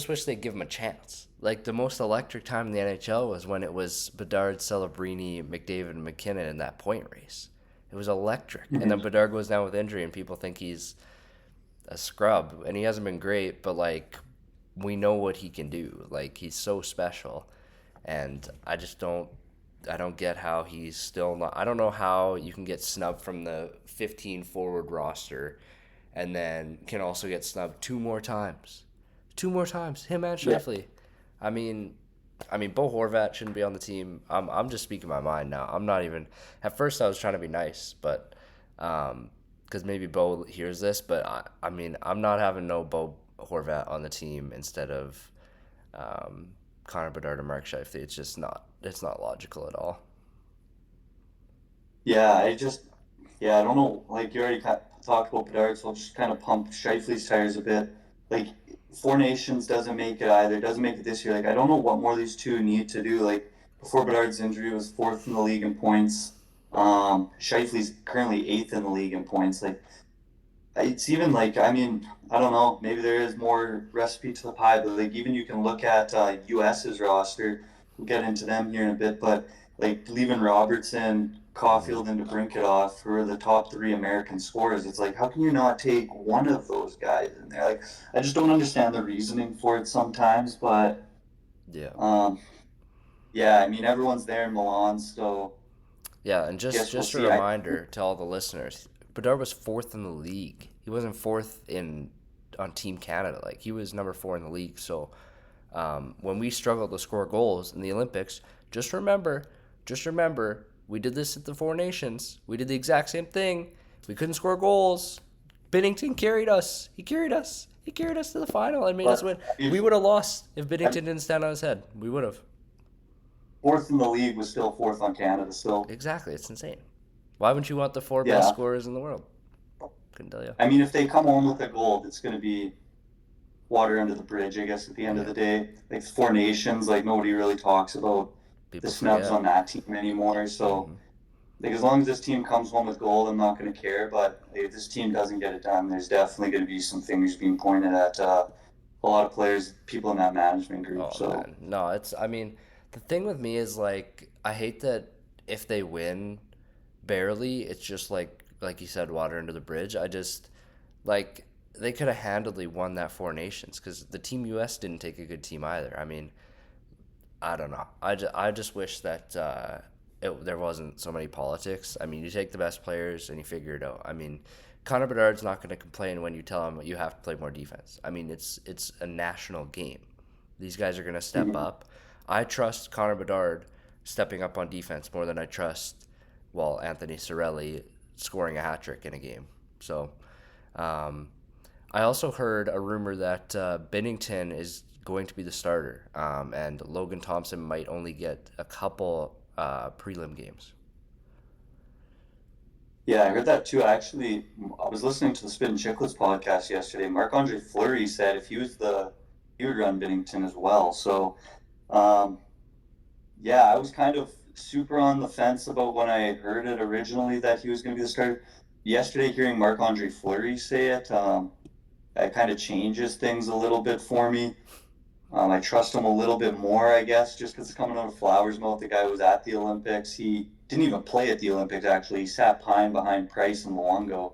wish they'd give him a chance. Like the most electric time in the NHL was when it was Bedard, Celebrini, McDavid, and McKinnon in that point race. It was electric, and then Mhm. Bedard goes down with injury, and people think he's a scrub, and he hasn't been great, but like we know what he can do. Like he's so special, and I don't get how he's still not. I don't know how you can get snubbed from the 15 forward roster, and then can also get snubbed two more times. Him and Yeah. Shifley. I mean, Bo Horvat shouldn't be on the team. I'm just speaking my mind now. I'm not even. At first, I was trying to be nice, but because maybe Bo hears this, but I mean, I'm not having no Bo Horvat on the team instead of um, Connor Bedard or Mark Scheifele. It's just not. It's not logical at all. Yeah, I don't know. Like you already talked about Bedard, so I'll just kind of pump Shifley's tires a bit. Like Four Nations doesn't make it either. Doesn't make it this year. Like I don't know what more these two need to do. Like before Bedard's injury, was fourth in the league in points. Shifley's currently eighth in the league in points. Like it's even like, I mean, I don't know. Maybe there is more recipe to the pie, but like even you can look at US's roster. We'll get into them here in a bit, but like leaving Robertson, Hmm. Caulfield, and DeBrincat who are the top three American scorers. It's like, how can you not take one of those guys in there? Like, I just don't understand the reasoning for it sometimes, but Yeah. um, yeah, I mean, everyone's there in Milan, so Yeah, and just guess we'll just a see. reminder to all the listeners, Bedard was fourth in the league. He wasn't fourth in on Team Canada. Like he was number 4 in the league. So when we struggled to score goals in the Olympics, just remember, just remember, we did this at the Four Nations. We did the exact same thing. We couldn't score goals. Binnington carried us. He carried us. He carried us to the final and made us But win. We if, would have lost if Binnington I didn't stand on his head. We would have. fourth in the league was still fourth on Canada. So Exactly. It's insane. Why wouldn't you want the 4 best yeah, scorers in the world? Couldn't tell you. I mean, if they come home with a gold, it's going to be water under the bridge, I guess, at the end of Yeah. the day. Like Four Nations, like nobody really talks about the People snubs forget. on that team anymore. So, Hmm. like, as long as this team comes home with gold, I'm not going to care. But like, if this team doesn't get it done, there's definitely going to be some fingers being pointed at a lot of players, people in that management group. Oh So, man, no. It's. I mean, the thing with me is like I hate that if they win barely, it's just like you said, water under the bridge. I just like they could have handily won that Four Nations because the Team US didn't take a good team either. I mean, I don't know. I just wish that there wasn't so many politics. I mean, you take the best players and you figure it out. I mean, Connor Bedard's not going to complain when you tell him you have to play more defense. I mean, it's a national game. These guys are going to step mhm. up. I trust Connor Bedard stepping up on defense more than I trust, well, Anthony Cirelli scoring a hat trick in a game. So, um, I also heard a rumor that Binnington is going to be the starter, and Logan Thompson might only get a couple prelim games. Yeah, I heard that too. I was listening to the Spit and Chicklets podcast yesterday. Marc-Andre Fleury said if he would run Bennington as well. So, um, yeah, I was kind of super on the fence about when I heard it originally that he was going to be the starter. Yesterday, hearing Marc-Andre Fleury say it, that kind of changes things a little bit for me. I trust him a little bit more, I guess, just because it's coming out of Flowers' mouth. The guy was at the Olympics. He didn't even play at the Olympics, actually. He sat pine behind Price and Luongo.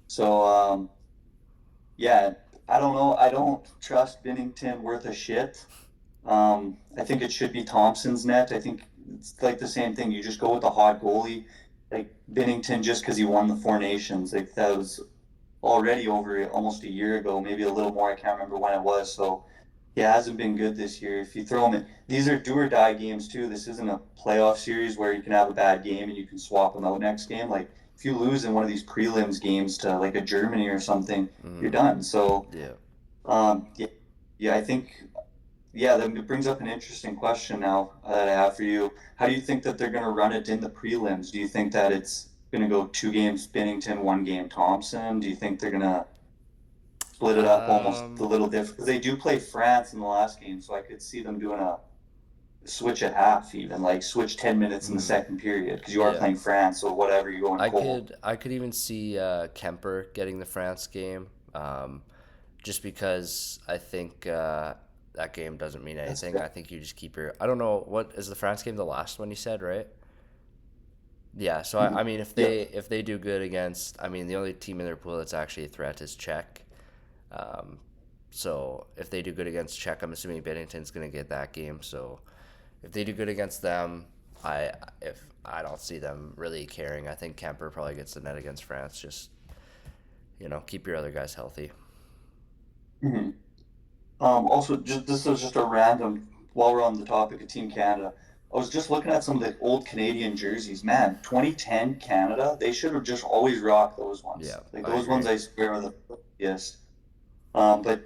So, yeah, I don't know. I don't trust Binnington worth a shit. I think it should be Thompson's net. I think it's like the same thing. You just go with the hot goalie, like Binnington, just because he won the Four Nations. Like that was already over almost a year ago, maybe a little more. I can't remember when it was. So yeah, it hasn't been good this year. If you throw him in, these are do or die games too. This isn't a playoff series where you can have a bad game and you can swap them out next game. Like if you lose in one of these prelims games to like a Germany or something, you're Mm, done. So yeah. yeah, I think yeah, that brings up an interesting question now that I have for you. How do you think that they're going to run it in the prelims? Do you think that it's going to go 2 games Binnington, 1 game Thompson? Do you think they're going to split it up almost a Um, little different? Because they do play France in the last game, so I could see them doing a switch at half, even like switch 10 minutes in the mm, second period because you are yeah. playing France, so whatever you're going cold. I could even see Kemper getting the France game, just because I think that game doesn't mean That's anything. fair. I think you just keep your. I don't know what is the France game, the last one you said, right? Yeah. So I Mhm. mean, Yep. if they do good against, I mean, the only team in their pool that's actually a threat is Czech. Um, so if they do good against Czech, I'm assuming Bennington's gonna get that game. So if they do good against them, I if I don't see them really caring. I think Kemper probably gets the net against France. Just keep your other guys healthy. Mhm. Also, just this is just a random. While we're on the topic of Team Canada, I was just looking at some of the old Canadian jerseys. Man, 2010 Canada, they should have just always rocked those ones. Yeah, Like I those ones, agree. I swear are the yes. But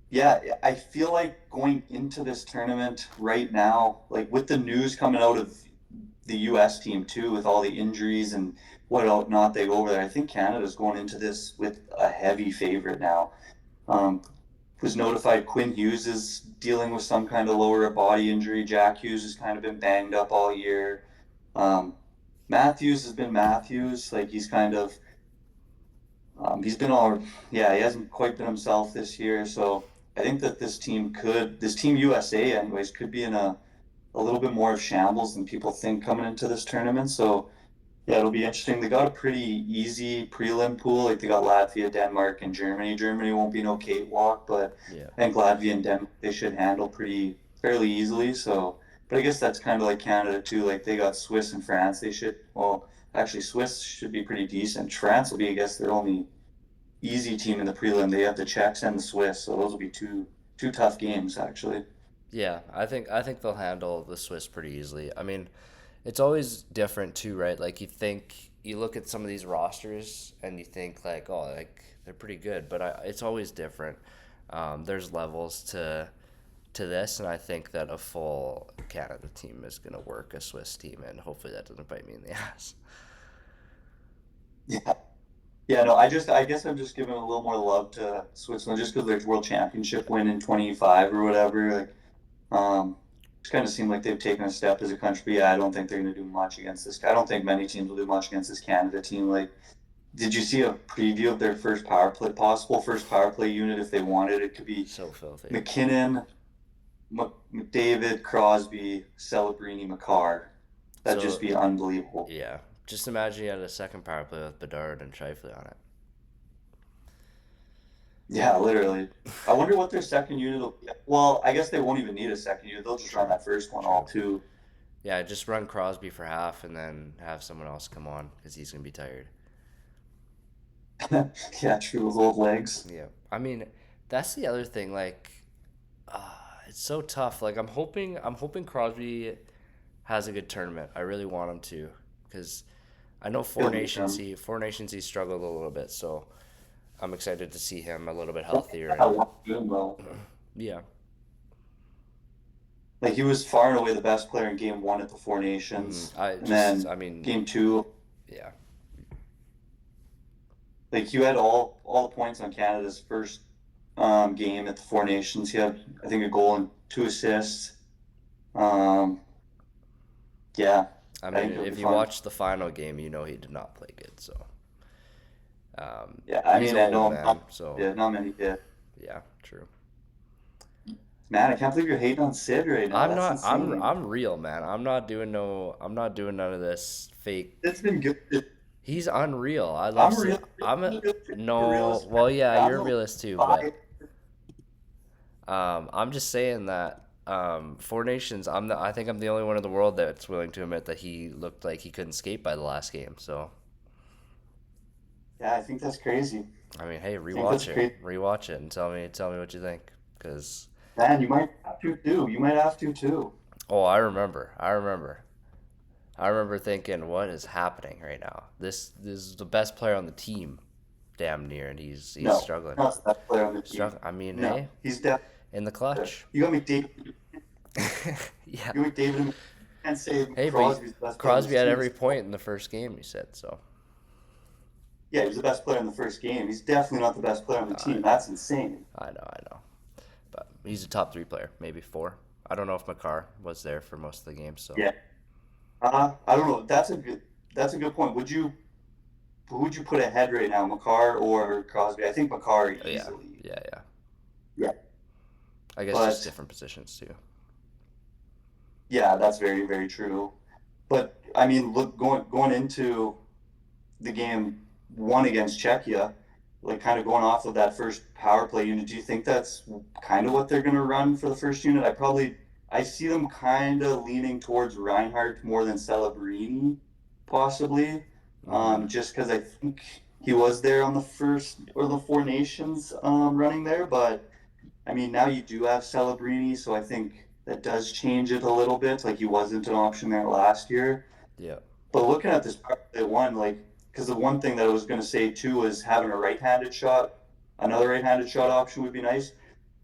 yeah, I feel like going into this tournament right now, like with the news coming out of the U.S. team too, with all the injuries and what not they go over there, I think Canada's going into this with a heavy favorite now. Um, was notified Quinn Hughes is dealing with some kind of lower body injury. Jack Hughes has kind of been banged up all year. Um, Matthews has been Matthews. Like he's been all, yeah, he hasn't quite been himself this year. So I think that this team USA, anyways, could be in a little bit more of shambles than people think coming into this tournament. So yeah, it'll be interesting. They got a pretty easy prelim pool. Like they got Latvia, Denmark, and Germany. Germany won't be no cakewalk, but Yeah, I think Latvia and Denmark they should handle pretty fairly easily. So, but I guess that's kind of like Canada too. Like they got Swiss and France. They should well, actually Swiss should be pretty decent. France will be, I guess, their only easy team in the prelim. They have the Czechs and the Swiss, so those will be two tough games actually. yeah. I think they'll handle the Swiss pretty easily. I mean, it's always different too, right? Like you look at some of these rosters and you think like, oh, like they're pretty good, but it's always different. There's levels to this, and I think that a full Canada team is gonna work a Swiss team, and hopefully that doesn't bite me in the ass. Yeah. Yeah, no, I guess I'm just giving a little more love to Switzerland just because their world championship win in 25 or whatever. Like, just kind of seemed like they've taken a step as a country. But yeah, I don't think they're going to do much against this. I don't think many teams will do much against this Canada team. Like, did you see a preview of their possible first power play unit if they wanted? It could be So filthy. McKinnon, McDavid, Crosby, Celebrini, McCarr. That'd just So be unbelievable. yeah, just imagine you had a second power play with Bedard and Shifley on it. Yeah, literally. I wonder what their second unit will be. Well, I guess they won't even need a second unit. They'll just run True, that first one all true. two. Yeah, just run Crosby for half and then have someone else come on because he's gonna be tired. Yeah, true. Those old legs. Yeah, I mean, that's the other thing. Like, it's so tough. Like, I'm hoping Crosby has a good tournament. I really want him to, because I know He'll need them. Four Nations he struggled a little bit. So I'm excited to see him a little bit healthier I and want him though. yeah. Like he was far and away the best player in game one at the Four Nations. And I then mean, game two, yeah. like you had all the points on Canada's first game at the Four Nations. He had I think a goal and 2 assists. Um, yeah, I I mean, think it'll be if you fun. watch the final game, he did not play good. So Yeah, I he's mean I old, know man. So not many did. yeah, true. Man, I can't believe you're hating on Sid right now. I'm That's not. insane. I'm real, man. I'm not doing no. I'm not doing none of this fake. It's been good. He's unreal. I love I'm Sid. real. I'm a I'm a no. realist. Well, yeah, I'm you're a the realist too, five. but I'm just saying that Four Nations. I think I'm the only one in the world that's willing to admit that he looked like he couldn't skate by the last game. So Yeah, I think that's crazy. I mean, hey, I think that's crazy. rewatch it, and tell me what you think. Cause Man, you might have to too. You might have to too. oh, I remember thinking, what is happening right now? This is the best player on the team, damn near, and he's No, struggling. not the best player on the team. Struggling. I mean, No, hey, he's definitely. in the clutch. You got McDavid. Yeah. You got McDavid and say Hey, Crosby's the best player on this Crosby had team. every point in the first game. You said so. Yeah, he was the best player in the first game. He's definitely not the best player on the I team. know, That's insane. I know. But he's a top three player, maybe four. I don't know if Makar was there for most of the game. So Yeah. I don't know. That's a good point. Who would you put ahead right now, Makar or Crosby? I think Makar oh, yeah, easily. yeah. Yeah. I guess just But different positions too. yeah, that's very, very true. But I mean, look, going into the game one against Czechia, like kind of going off of that first power play unit, do you think that's kind of what they're going to run for the first unit? I see them kind of leaning towards Reinhardt more than Celebrini, possibly, Mm-hmm. just because I think he was there on the first or the Four Nations running there. But I mean, now you do have Celebrini, so I think that does change it a little bit. Like he wasn't an option there last year. Yeah. But looking at this power play one, like, because the one thing that I was going to say too was having a right-handed shot, another right-handed shot option would be nice.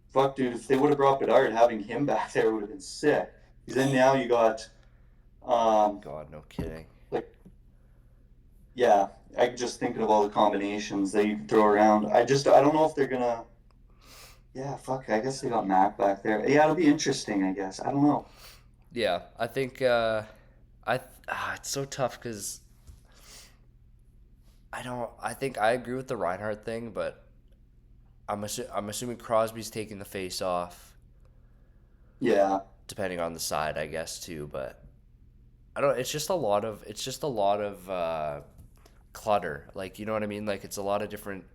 Fuck, dude, if they would have brought Bedard, having him back there would have been sick. Because then now you got, um, God, no kidding. like, yeah, I just thinking of all the combinations that you could throw around. I don't know if they're gonna. Yeah, fuck. I guess they got Mac back there. Yeah, it'll be interesting. I guess. I don't know. Yeah, I think it's so tough because I don't. I think I agree with the Reinhardt thing, but I'm assuming Crosby's taking the face off, Yeah. depending on the side, I guess too. But I don't. It's just a lot of clutter. Like you know what I mean? Like it's a lot of different.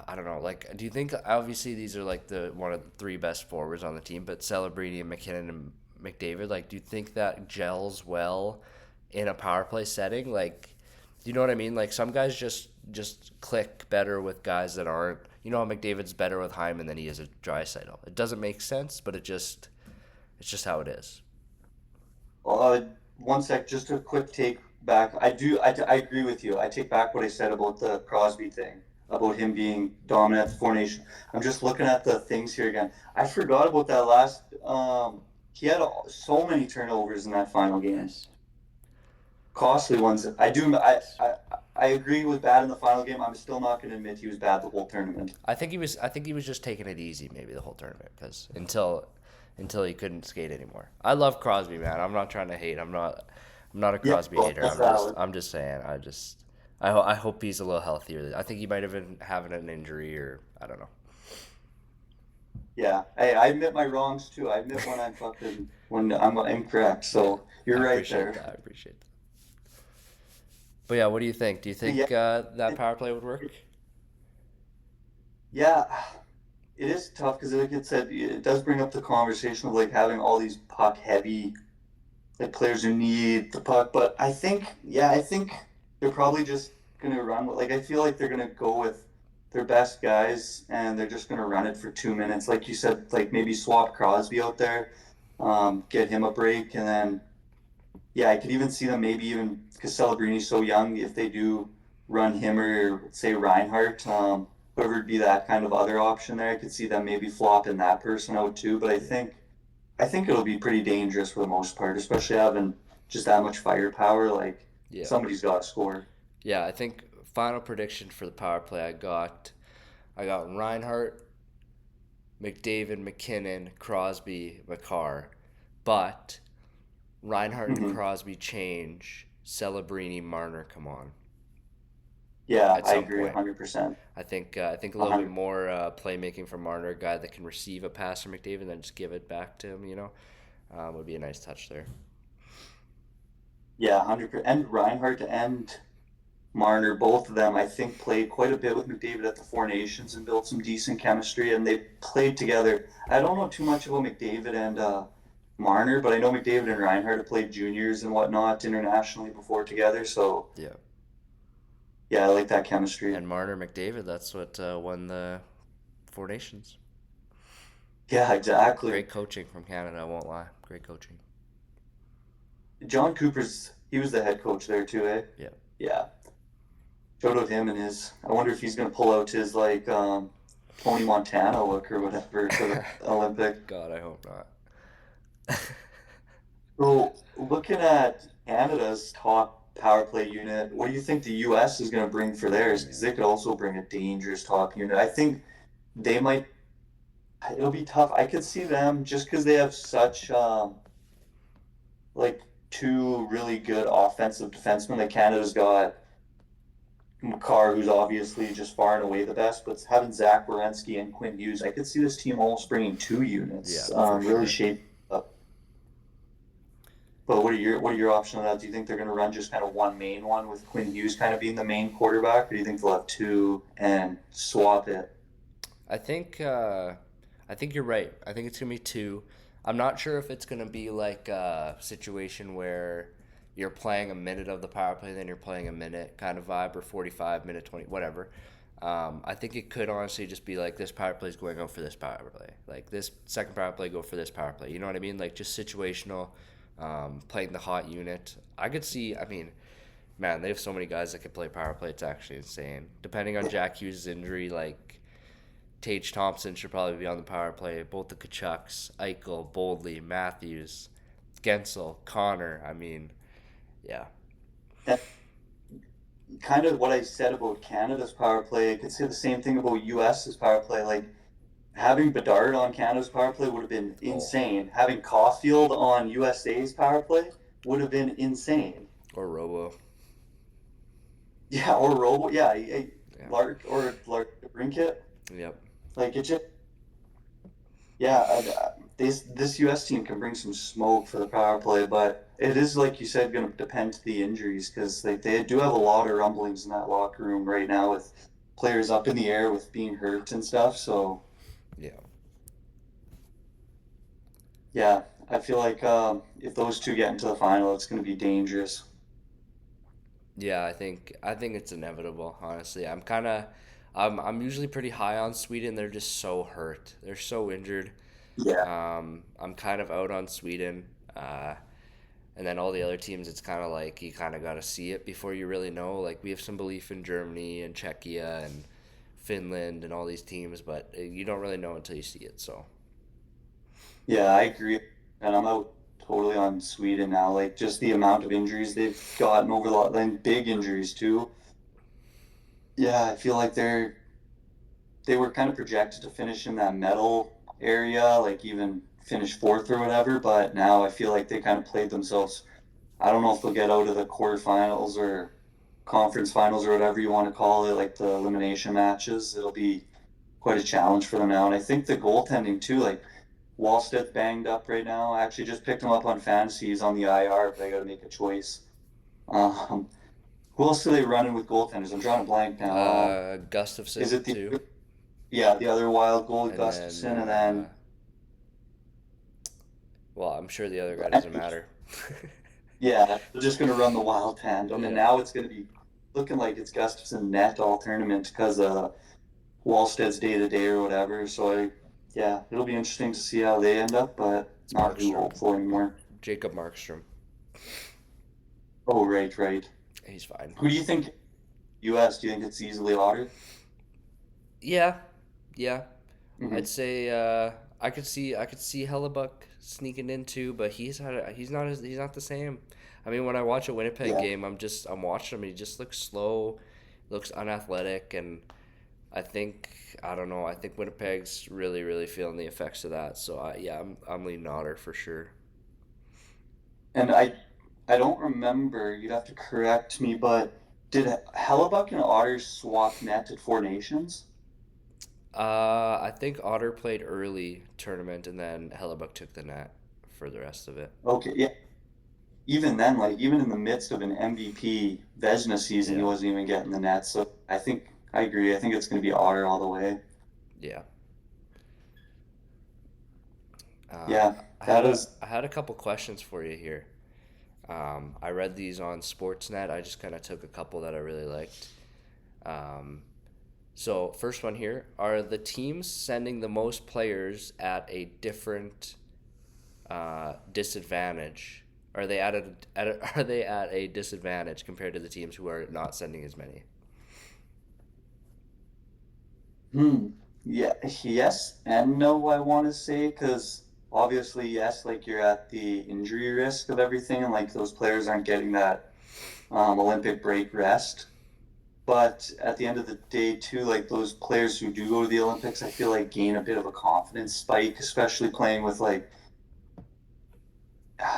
I don't know. Like, do you think obviously these are like the one of the three best forwards on the team, but Celebrini and McKinnon and McDavid, like, do you think that gels well in a power play setting? Like, do you know what I mean? Like, some guys just click better with guys that aren't. You know how McDavid's better with Hyman than he is at Draisaitl. It doesn't make sense, but it's just how it is. One sec, just a quick take back. I agree with you. I take back what I said about the Crosby thing, about him being dominant at the Four Nation. I'm just looking at the things here again. I forgot about that last. He had so many turnovers in that final game, Yes. costly ones. Yes. I agree with bad in the final game. I'm still not going to admit he was bad the whole tournament. I think he was just taking it easy maybe the whole tournament because until he couldn't skate anymore. I love Crosby, man. I'm not trying to hate. I'm not a Yeah, Crosby well, hater. that's valid. I'm just saying. I hope he's a little healthier. I think he might have been having an injury or I don't know. Yeah, hey, I admit my wrongs too. I admit when I'm incorrect. So I you're right appreciate there. that. I appreciate that. But yeah, what do you think? Do you But yeah, think that power play would work? yeah, it is tough because, like it said, it does bring up the conversation of like having all these puck heavy like players who need the puck. But I think they're probably just gonna run with like I feel like they're gonna go with their best guys and they're just gonna run it for 2 minutes, like you said, like maybe swap Crosby out there, get him a break, and then yeah, I could even see them maybe even because Celebrini's so young, if they do run him or say Reinhardt, whoever would be that kind of other option there, I could see them maybe flopping that person out too. But Yeah. I think it'll be pretty dangerous for the most part, especially having just that much firepower. Like Yeah. somebody's got to score. Yeah, I think final prediction for the power play I got Reinhardt, McDavid, McKinnon, Crosby, Makar. But Reinhardt and Hmm. Crosby change. Celebrini, Marner come on Yeah, at I some agree, point. 100%. I think a little bit 100. more playmaking from Marner, a guy that can receive a pass from McDavid and then just give it back to him. Would be a nice touch there. Yeah, 100%. And Reinhardt and Marner, both of them, I think, played quite a bit with McDavid at the Four Nations and built some decent chemistry, and they played together. I don't know too much about McDavid and Marner, but I know McDavid and Reinhardt have played juniors and whatnot internationally before together. So Yeah, yeah, I like that chemistry. and Marner McDavid. That's what won the Four Nations. Yeah, exactly. Great coaching from Canada. I won't lie. Great coaching. John Cooper's he was the head coach there too, eh? Yeah. Yeah. Shout out him and his. I wonder if he's gonna pull out his like Tony Montana look or whatever for the Olympics. God, I hope not. So looking at Canada's top power play unit, what do you think the US is going to bring for Oh theirs? Because man. they could also bring a dangerous top unit. I think they might. It'll be tough. I could see them just because they have such like two really good offensive defensemen. Like Canada's got Makar, who's obviously just far and away the best, but having Zach Werenski and Quinn Hughes, I could see this team almost bringing two Yeah, units, for really sure. shape up. But what are your options on that? Do you think they're going to run just kind of one main one with Quinn Hughes kind of being the main quarterback, or do you think they'll have two and swap it? I think I think you're right. I think it's gonna be two. I'm not sure if it's gonna be like a situation where you're playing a minute of the power play, then you're playing a minute kind of vibe, or 45 minute 20 whatever. I think it could honestly just be like this power play is going out for this power play, like this second power play go for this power play. You know what I mean? Like just situational, playing the hot unit. I could see. I mean, man, they have so many guys that can play power play. It's actually insane. Depending on Jack Hughes' injury, like Tage Thompson should probably be on the power play. Both the Kachucks, Eichel, Boldley, Matthews, Gensel, Connor. I mean, yeah. And kind of what I said about Canada's power play, I could say the same thing about US's power play. Like having Bedard on Canada's power play would have been Oh, insane. Having Caulfield on USA's power play would have been insane. or Robo. Yeah, or Robo, yeah, Yeah. Lark Brinkett. Yep. Like it just, yeah, this US team can bring some smoke for the power play, but it is like you said, going to depend to the injuries because they do have a lot of rumblings in that locker room right now with players up in the air with being hurt and stuff. So Yeah. yeah, I feel like if those two get into the final, it's going to be dangerous. Yeah, I think it's inevitable, honestly. I'm usually pretty high on Sweden. They're just so hurt. They're so injured. Yeah, I'm kind of out on Sweden. Uh, and then all the other teams, it's kind of like you kind of got to see it before you really know. Like we have some belief in Germany and Czechia and Finland and all these teams, but you don't really know until you see it. So yeah, I agree, and I'm out totally on Sweden now. Like just the amount of injuries they've gotten over the and big injuries too. Yeah, I feel like they were kind of projected to finish in that medal area, like even finish fourth or whatever. But now I feel like they kind of played themselves. I don't know if they'll get out of the quarterfinals or conference finals or whatever you want to call it, like the elimination matches. It'll be quite a challenge for them now. And I think the goaltending too, like Wallstedt banged up right now. I actually just picked him up on fantasy. He's on the IR, but I got to make a choice. Um, who else are they running with goaltenders? I'm drawing a blank now. Is Gustafson it the too, yeah the other wild goalie and then Gustafson, and then well, I'm sure the other guy doesn't matter. yeah, they're just going to run the wild tandem, and Yeah. now it's going to be looking like it's Gustafson net all tournament because Wallsted's day to day or whatever. So yeah, it'll be interesting to see how they end up, but It's not too Markstrom, hopeful anymore. Jacob Markstrom. Oh right, right. He's fine. Who do you think U.S.? Do you think it's easily Otter? Yeah, yeah. I'd Mm-hmm. say I could see Hellebuck sneaking in too, but he's not the same. I mean, when I watch a Winnipeg Yeah, game, I'm watching him. He just looks slow, looks unathletic, and I think I don't know. I think Winnipeg's really feeling the effects of that. So yeah, I'm leaning Otter for sure. and I don't remember. You'd have to correct me, but did Hellebuck and Otter swap net at Four Nations? I think Otter played early tournament, and then Hellebuck took the net for the rest of it. Okay, yeah. Even then, like even in the midst of an MVP Vezina season, he Yeah, wasn't even getting the net. So I think I agree. I think it's going to be Otter all the way. yeah. Yeah, I had that a is. I had a couple questions for you here. I read these on Sportsnet. I just kind of took a couple that I really liked. Um, so first one here: are the teams sending the most players at a different disadvantage? Are they at a disadvantage compared to the teams who are not sending as many? Hmm. Yeah, yes and no, I want to say, because obviously, yes, like you're at the injury risk of everything, and like those players aren't getting that Olympic break rest. But at the end of the day, too, like those players who do go to the Olympics, I feel like gain a bit of a confidence spike, especially playing with like,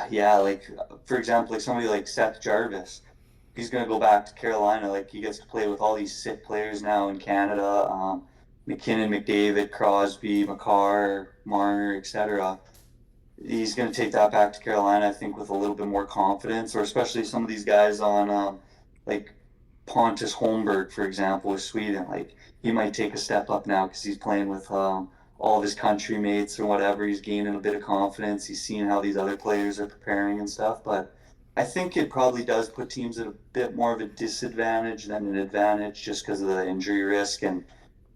yeah, like for example, like somebody like Seth Jarvis. He's going to go back to Carolina. Like he gets to play with all these sick players now in Canada. McKinnon, McDavid, Crosby, McCarr, Marner, etc. He's going to take that back to Carolina, I think, with a little bit more confidence, or especially some of these guys on like Pontus Holmberg, for example, with Sweden. Like he might take a step up now because he's playing with all of his country mates or whatever. He's gaining a bit of confidence. He's seeing how these other players are preparing and stuff. But I think it probably does put teams at a bit more of a disadvantage than an advantage just because of the injury risk and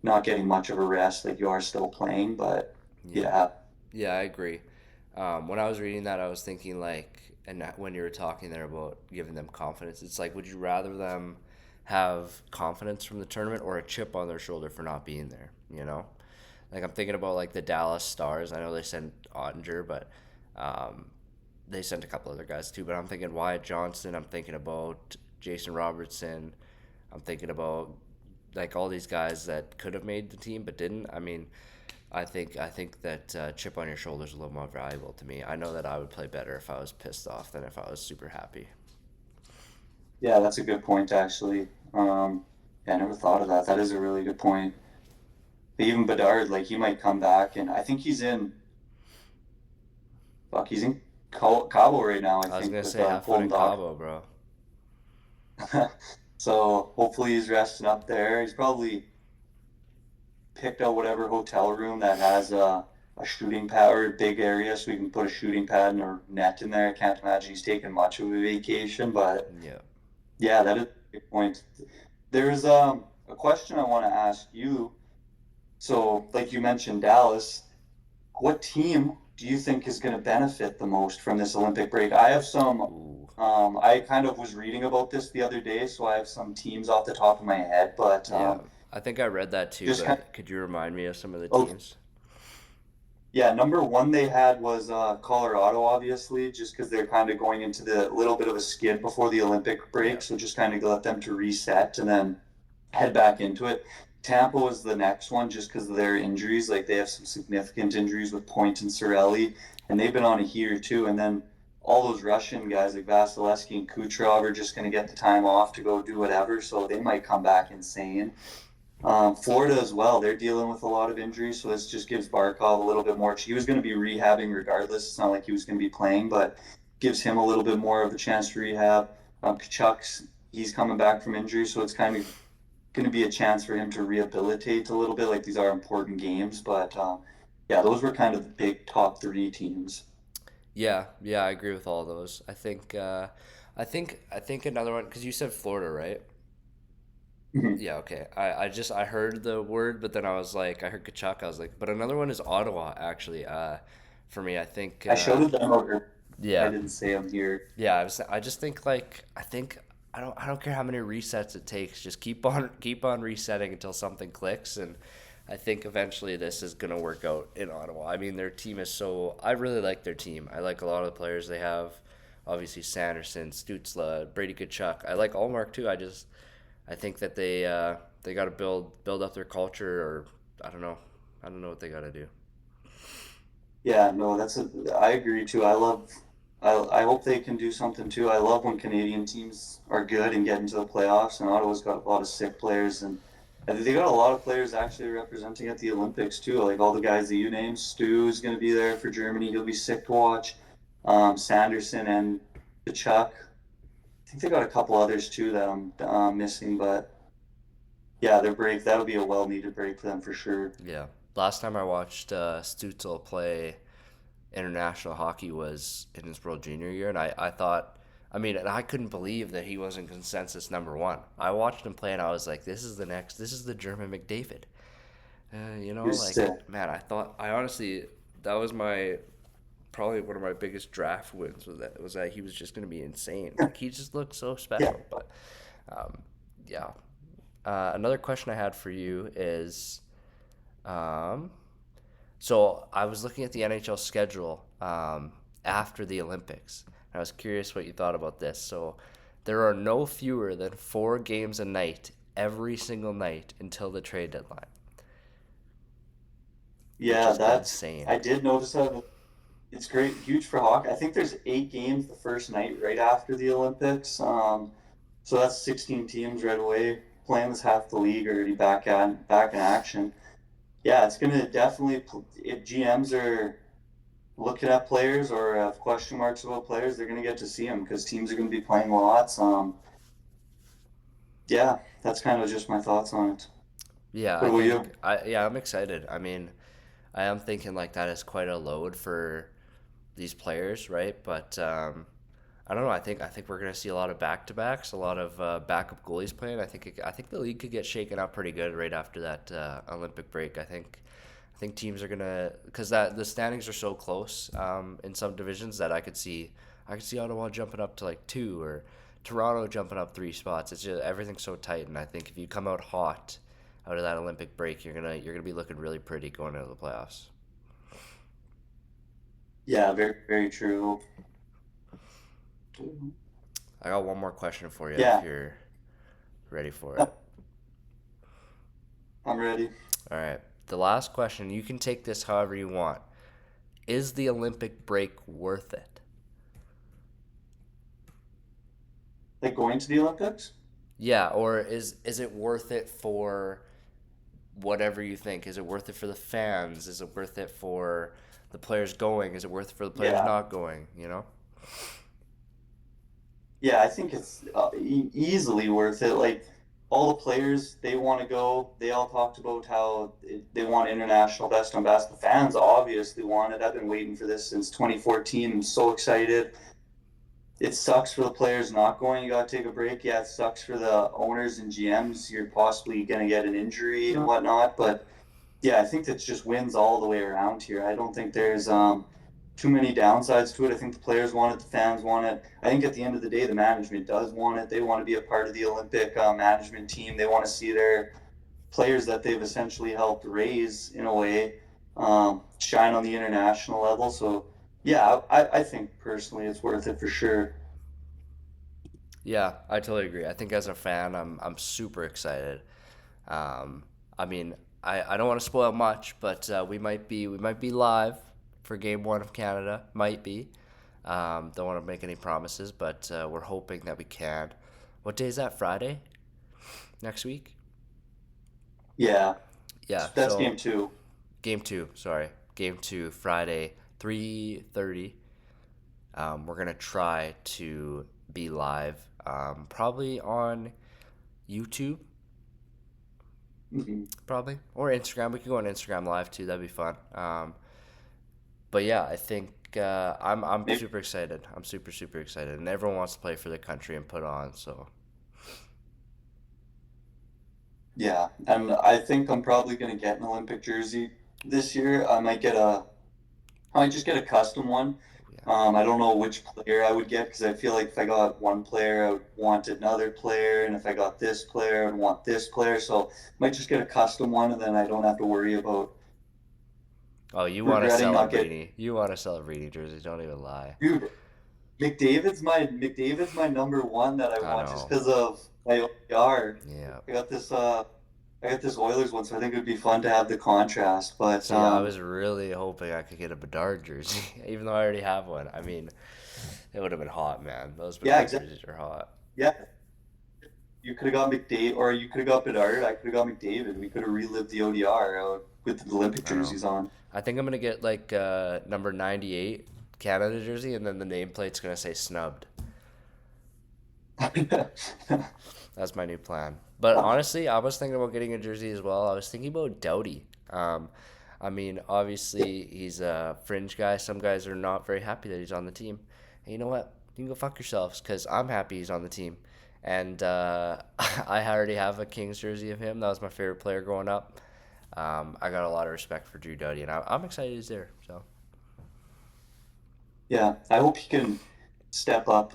not getting much of a rest. Like you are still playing, but Yeah. yeah. Yeah, I agree. When I was reading that, I was thinking like, and when you were talking there about giving them confidence, it's like, would you rather them have confidence from the tournament or a chip on their shoulder for not being there? You know, like I'm thinking about like the Dallas Stars. I know they sent Ottinger, but um, they sent a couple other guys too. But I'm thinking Wyatt Johnson. I'm thinking about Jason Robertson. I'm thinking about like all these guys that could have made the team but didn't. I mean, I think that chip on your shoulder is a little more valuable to me. I know that I would play better if I was pissed off than if I was super happy. Yeah, that's a good point, actually. Yeah, I never thought of that. That is a really good point. But even Bedard, like he might come back, and I think he's in Cabo right now. I I was think gonna with say have fun Golden in Dog. Cabo, bro. So hopefully he's resting up there. He's probably picked out whatever hotel room that has a shooting pad or a big area, so we can put a shooting pad and a net in there. I can't imagine he's taking much of a vacation, but Yeah. yeah, that is a good point. There's a question I want to ask you. So, like you mentioned, Dallas, what team do you think is going to benefit the most from this Olympic break? I have some, Ooh. I kind of was reading about this the other day, so I have some teams off the top of my head, but Yeah. I think I read that too, just kind but could you remind me of some of the of, teams? yeah, number one they had was Colorado, obviously, just because they're kind of going into the little bit of a skid before the Olympic break, Yeah. so just kind of let them to reset and then head back into it. Tampa was the next one just because of their injuries. Like they have some significant injuries with Point and Sorelli, and they've been on a heater too. And then all those Russian guys like Vasilevsky and Kucherov are just going to get the time off to go do whatever, so they might come back insane. Florida as well, they're dealing with a lot of injuries, so this just gives Barkov a little bit more. He was going to be rehabbing regardless. It's not like he was going to be playing, but gives him a little bit more of a chance to rehab. Kachuk's he's coming back from injury, so it's kind of going to be a chance for him to rehabilitate a little bit. Like these are important games, but yeah, those were kind of the big top three teams. Yeah. Yeah. I agree with all those. I think another one because you said Florida, right? Mhm. Yeah. Okay. I heard the word, but then I was like, I heard Kachuk. I was like, but another one is Ottawa actually. For me, I think. I showed them over. I Yeah. didn't say them here. Yeah, I just think like I don't care how many resets it takes. Just keep on resetting until something clicks, and I think eventually this is gonna work out in Ottawa. I mean, their team is so I really like their team. I like a lot of the players they have. Obviously, Sanderson, Stutzla, Brady Kachuk. I like Allmark too. I think that they got to build up their culture, or I don't know. I don't know what they got to do. Yeah, no, I agree too. I hope they can do something too. I love when Canadian teams are good and get into the playoffs, and Ottawa's got a lot of sick players, and I think they got a lot of players actually representing at the Olympics too. Like all the guys that you named, Stu is going to be there for Germany. He'll be sick to watch. Sanderson and Kachuk. I think they got a couple others too that I'm missing, but yeah, their break that'll be a well needed break for them for sure. Yeah. Last time I watched Stutzel play international hockey was in his World Junior year, and I thought, I mean, and I couldn't believe that he wasn't consensus number one. I watched him play, and I was like, this is the German McDavid. You're Like, sick. man, I honestly, that was probably one of my biggest draft wins was that he was just going to be insane. Like, he just looked so Yeah. special. But, um, yeah. Another question I had for you is Um, so I was looking at the NHL schedule after the Olympics. I was curious what you thought about this. So there are no fewer than 4 games a night every single night until the trade deadline, which Yeah, is that's insane. I did notice that. It's great, huge for hockey. I think there's 8 games the first night right after the Olympics. So that's 16 teams right away. Playing with half the league already back in action. Yeah, it's gonna definitely. If GMs are looking at players or have question marks about players, they're gonna get to see them because teams are gonna be playing lots. Yeah, that's kind of just my thoughts on it. Yeah, What I about you? think I'm excited. I mean, I am thinking like that is quite a load for these players, right? But I don't know. I think we're gonna see a lot of back to backs, a lot of backup goalies playing. I think the league could get shaken up pretty good right after that Olympic break. I think teams are gonna because that the standings are so close in some divisions that I could see Ottawa jumping up to like 2 or Toronto jumping up 3 spots. It's just everything's so tight, and I think if you come out hot out of that Olympic break, you're gonna be looking really pretty going into the playoffs. Yeah, very very true. I got one more question for you if Yeah, you're ready for it. I'm ready. All right. The last question, you can take this however you want. Is the Olympic break worth it? Like going to the Olympics? Yeah, or is it worth it for whatever you think? Is it worth it for the fans? Is it worth it for the players going? Is it worth it for the players Yeah. not going, you know? Yeah, I think it's easily worth it. Like all the players, they want to go. They all talked about how they want international best on best. The fans obviously want it. I've been waiting for this since 2014. I'm so excited. It sucks for the players not going. You got to take a break. Yeah, it sucks for the owners and GMs. You're possibly going to get an injury and whatnot. But yeah, I think that's just wins all the way around here. I don't think there's too many downsides to it. I think the players want it, the fans want it. I think at the end of the day, the management does want it. They want to be a part of the Olympic management team. They want to see their players that they've essentially helped raise in a way shine on the international level. So yeah, I think personally it's worth it for sure. Yeah, I totally agree. I think as a fan, I'm super excited. Um, I mean, I don't want to spoil much, but we might be live for Game One of Canada. Might be. Don't want to make any promises, but we're hoping that we can. What day is that? Friday next week? Yeah, Yeah. that's So game two. Game Two. Sorry, Game Two Friday 3:30. We're gonna try to be live, probably on YouTube, Mm-hmm. probably or Instagram. We could go on Instagram live too. That'd be fun. But yeah, I think I'm Maybe, super excited. I'm super super excited, and everyone wants to play for the country and put on. So yeah, and I think I'm probably gonna get an Olympic jersey this year. I might just get a custom one. yeah, I don't know which player I would get because I feel like if I got one player, I would want another player, and if I got this player, I'd want this player. So I might just get a custom one, and then I don't have to worry about oh, you want to regretting sell a not getting. Reedy? You want to sell a Reedy jersey? Don't even lie. Dude, McDavid's my number one that I I want just know. because of my OER. Yeah. I got this uh I got this Oilers one, so I think it would be fun to have the contrast. But See, I was really hoping I could get a Bedard jersey, even though I already have one. I mean, it would have been hot, man. Those yeah, Bedard exactly. jerseys are hot. Yeah, you could have got McDavid, or you could have got Bedard. I could have got McDavid. We could have relived the ODR with the Olympic I know. jerseys on. I think I'm gonna get like number 98 Canada jersey, and then the nameplate's gonna say snubbed. That's my new plan. But honestly, I was thinking about getting a jersey as well. I was thinking about Doughty. I mean, obviously he's a fringe guy. Some guys are not very happy that he's on the team. And you know what? You can go fuck yourselves because I'm happy he's on the team. And I already have a Kings jersey of him. That was my favorite player growing up. I got a lot of respect for Drew Doughty, and I'm excited he's there. So Yeah, I hope he can step up.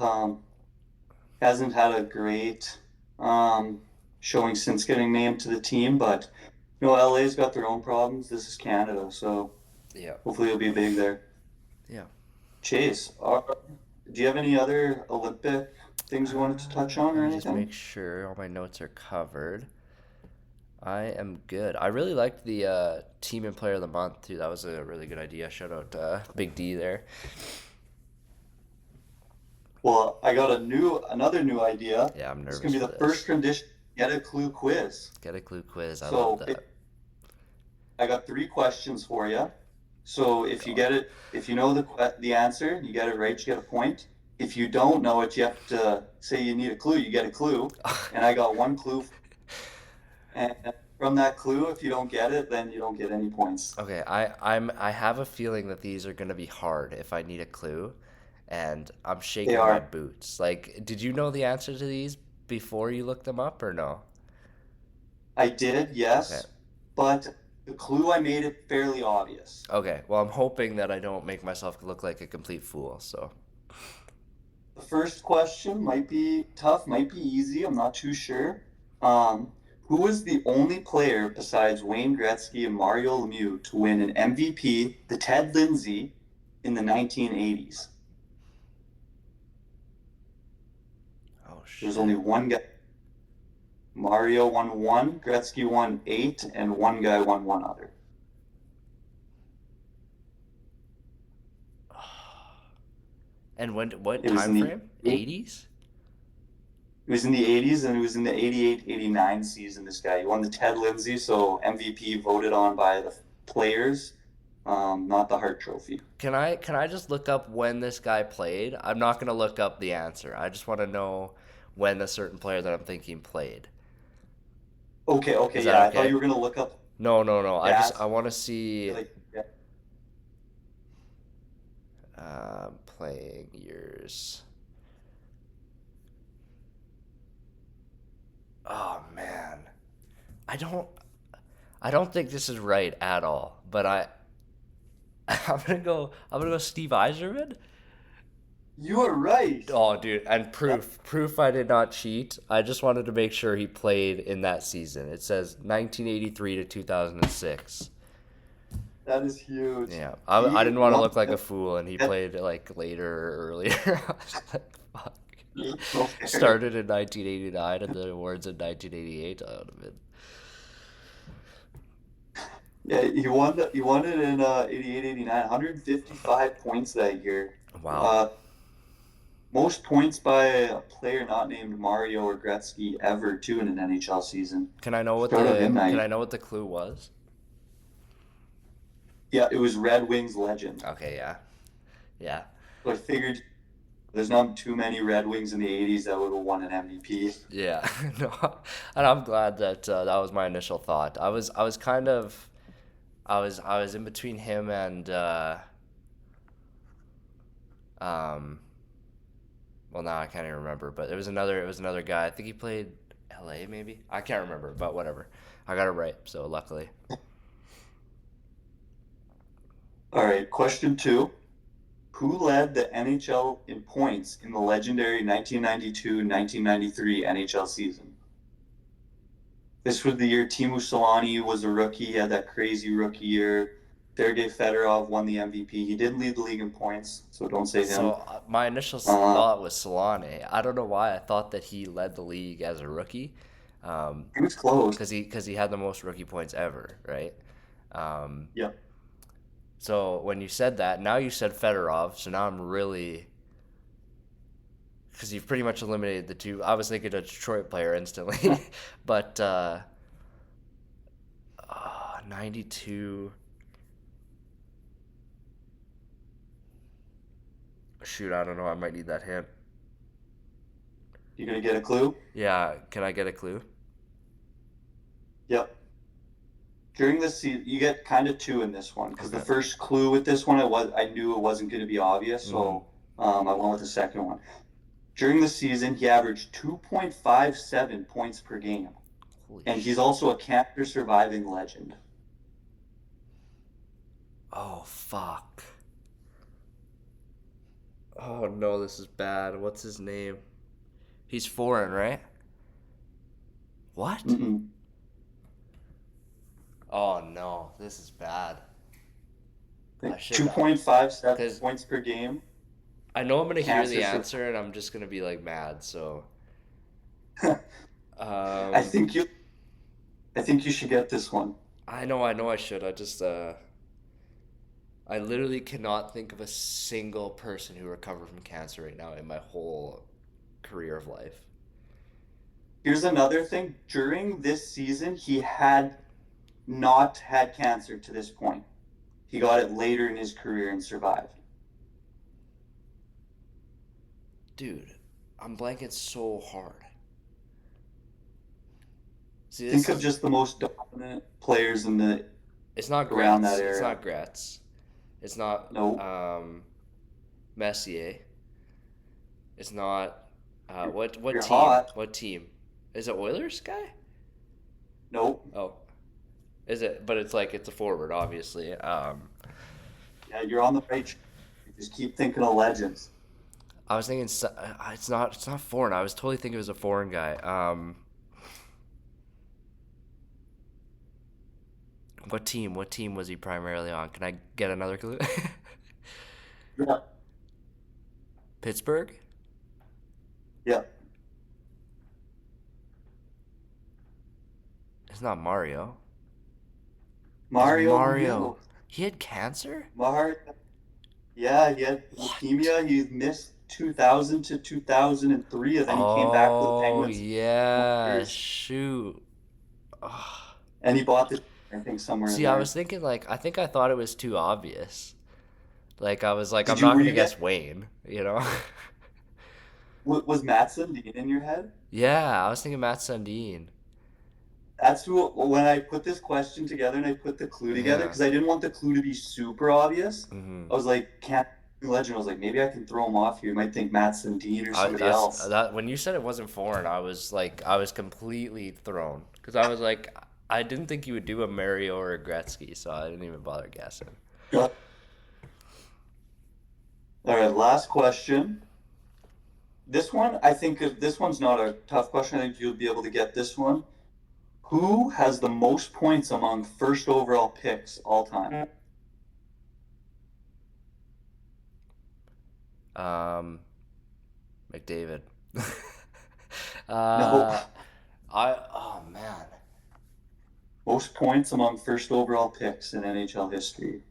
Hasn't had a great um, showing since getting named to the team, but LA's got their own problems. This is Canada, so Yeah. hopefully it'll be big there. Yeah. Chase, do you have any other Olympic things you wanted to touch on Let or me just anything? make sure all my notes are covered. I am good. I really liked the team and player of the month too. That was a really good idea. Shout out Big D there. Well, I got another new idea. Yeah, I'm This is nervous gonna be for the first this. rendition get a clue quiz. Get a clue quiz. I love So that. I got three questions for you. So Oh if you God. get it, if you know the answer, you get it right, you get a point. If you don't know it, you have to say you need a clue. You get a clue, and I got one clue. And from that clue, if you don't get it, then you don't get any points. Okay, I have a feeling that these are gonna be hard if I need a clue, and I'm They shaking my are. boots. Like, did you know the answer to these before you looked them up or no? I did, Okay. yes, but the clue I made it fairly obvious. Okay. Well, I'm hoping that I don't make myself look like a complete fool. So, The first question might be tough, might be easy. I'm not too sure. Um, who was the only player besides Wayne Gretzky and Mario Lemieux to win an MVP, the Ted Lindsay, in the 1980s? oh There's only shit. one guy. Mario won one, Gretzky won eight, and one guy won one other. And when? What It was time in the frame? 80s? It was in the 80s and it was in the 88-89 season. This guy, he won the Ted Lindsay, so MVP voted on by the players, not the Hart Trophy. Can I just look up when this guy played? I'm not gonna look up the answer. I just want to know when a certain player that I'm thinking played. Okay, Is okay, that yeah. I thought okay? you were gonna look up No, no, no. I stats. want to see Like, yeah. playing years. Oh man, I don't I don't think this is right at all. But I'm gonna go Steve Eiserman. You are right. Oh, dude, and That, proof I did not cheat. I just wanted to make sure he played in that season. It says 1983 to 2006. that is huge. Yeah, I He didn't want to won look like a the fool, and he played like later or earlier. I was like, fuck. no fair. Started in 1989 and the awards in 1988. I would have been. Yeah, he won it in 88, 89, 155 points that year. Wow. Uh, Most points by a player not named Mario or Gretzky ever, too, in an NHL season. Proud of him that Can year. I know what the clue was? Yeah, it was Red Wings legend. Okay, yeah. Yeah. So I figured there's not too many Red Wings in the 80s that would have won an MVP. Yeah. No. And I'm glad that that was my initial thought. I was kind of I was in between him and um well now I can't even remember, but it was another guy. I think he played LA maybe. I can't remember, but whatever. I got it right, so luckily. All right, question two. Who led the NHL in points in the legendary 1992-1993 NHL season? This was the year Teemu Selanne was a rookie. He had that crazy rookie year. Sergei Fedorov won the MVP. He did lead the league in points, so don't say So him. my initial Uh, thought was Solane. I don't know why I thought that he led the league as a rookie, he was close. because he had the most rookie points ever, right? Um, Yep. so when you said that, now you said Fedorov, so now I'm really because you've pretty much eliminated the two. I was thinking a Detroit player instantly, but 92. Shoot, I don't know. I might need that hint. You gonna get a clue? Yeah, can I get a clue? Yep. During this season, you get kind of two in this one because the Okay. first clue with this one, I knew it wasn't going to be obvious, Mm-hmm. so I went with the second one. During the season, he averaged 2.57 points per game, Holy and he's shit. also a cancer surviving legend. Oh fuck. Oh no, this is bad. What's his name? He's foreign, right? What? Mm-mm. Oh no, this is bad. I Like should, 2.57 because points per game. I know I'm gonna hear Cancer the sur- answer and I'm just gonna be like mad. So, I um, think you I think you should get this one. I know I should. I literally cannot think of a single person who recovered from cancer right now in my whole career of life. Here's another thing. During this season, he had not had cancer to this point. He got it later in his career and survived. Dude, I'm blanking so hard. See, this Think of is just the most dominant players in the it's not around that Gretz. It's era. not Gretz. It's not No, Messier. It's not what you're team? hot. What team? Is it Oilers guy? No, Oh, is it? But it's like it's a forward, obviously. yeah, you're on the right track. Just keep thinking of legends. I was thinking it's not foreign. I was totally thinking it was a foreign guy. What team? What team was he primarily on? Can I get another clue? Yeah, Pittsburgh? yeah. It's not Mario. It's Mario Mario. Lemieux. He had cancer? Mar, yeah, he had What? leukemia. He missed 2000 to 2003, and then he came back with the Oh Penguins for yeah, years. shoot. Ugh. And he bought this, I think, somewhere in See, I there. was thinking like I think I thought it was too obvious. Like I was like I'm Did you? not Were gonna you get? guess Wayne, you know? Was Matt Sundin in your head? Yeah, I was thinking Matt Sundin. That's who. When I put this question together and I put the clue together, Yeah. because I didn't want the clue to be super obvious. Mm-hmm. I was like, can't legend. I was like, maybe I can throw him off here. You might think Matt Sundin or I somebody that's else. that when you said it wasn't foreign, I was completely thrown because I was like I didn't think you would do a Mario or a Gretzky, so I didn't even bother guessing. All right, last question. This one, I think, this one's not a tough question. I think you'll be able to get this one. Who has the most points among first overall picks all time? Um, McDavid. No, uh, I oh man. most points among first overall picks in NHL history.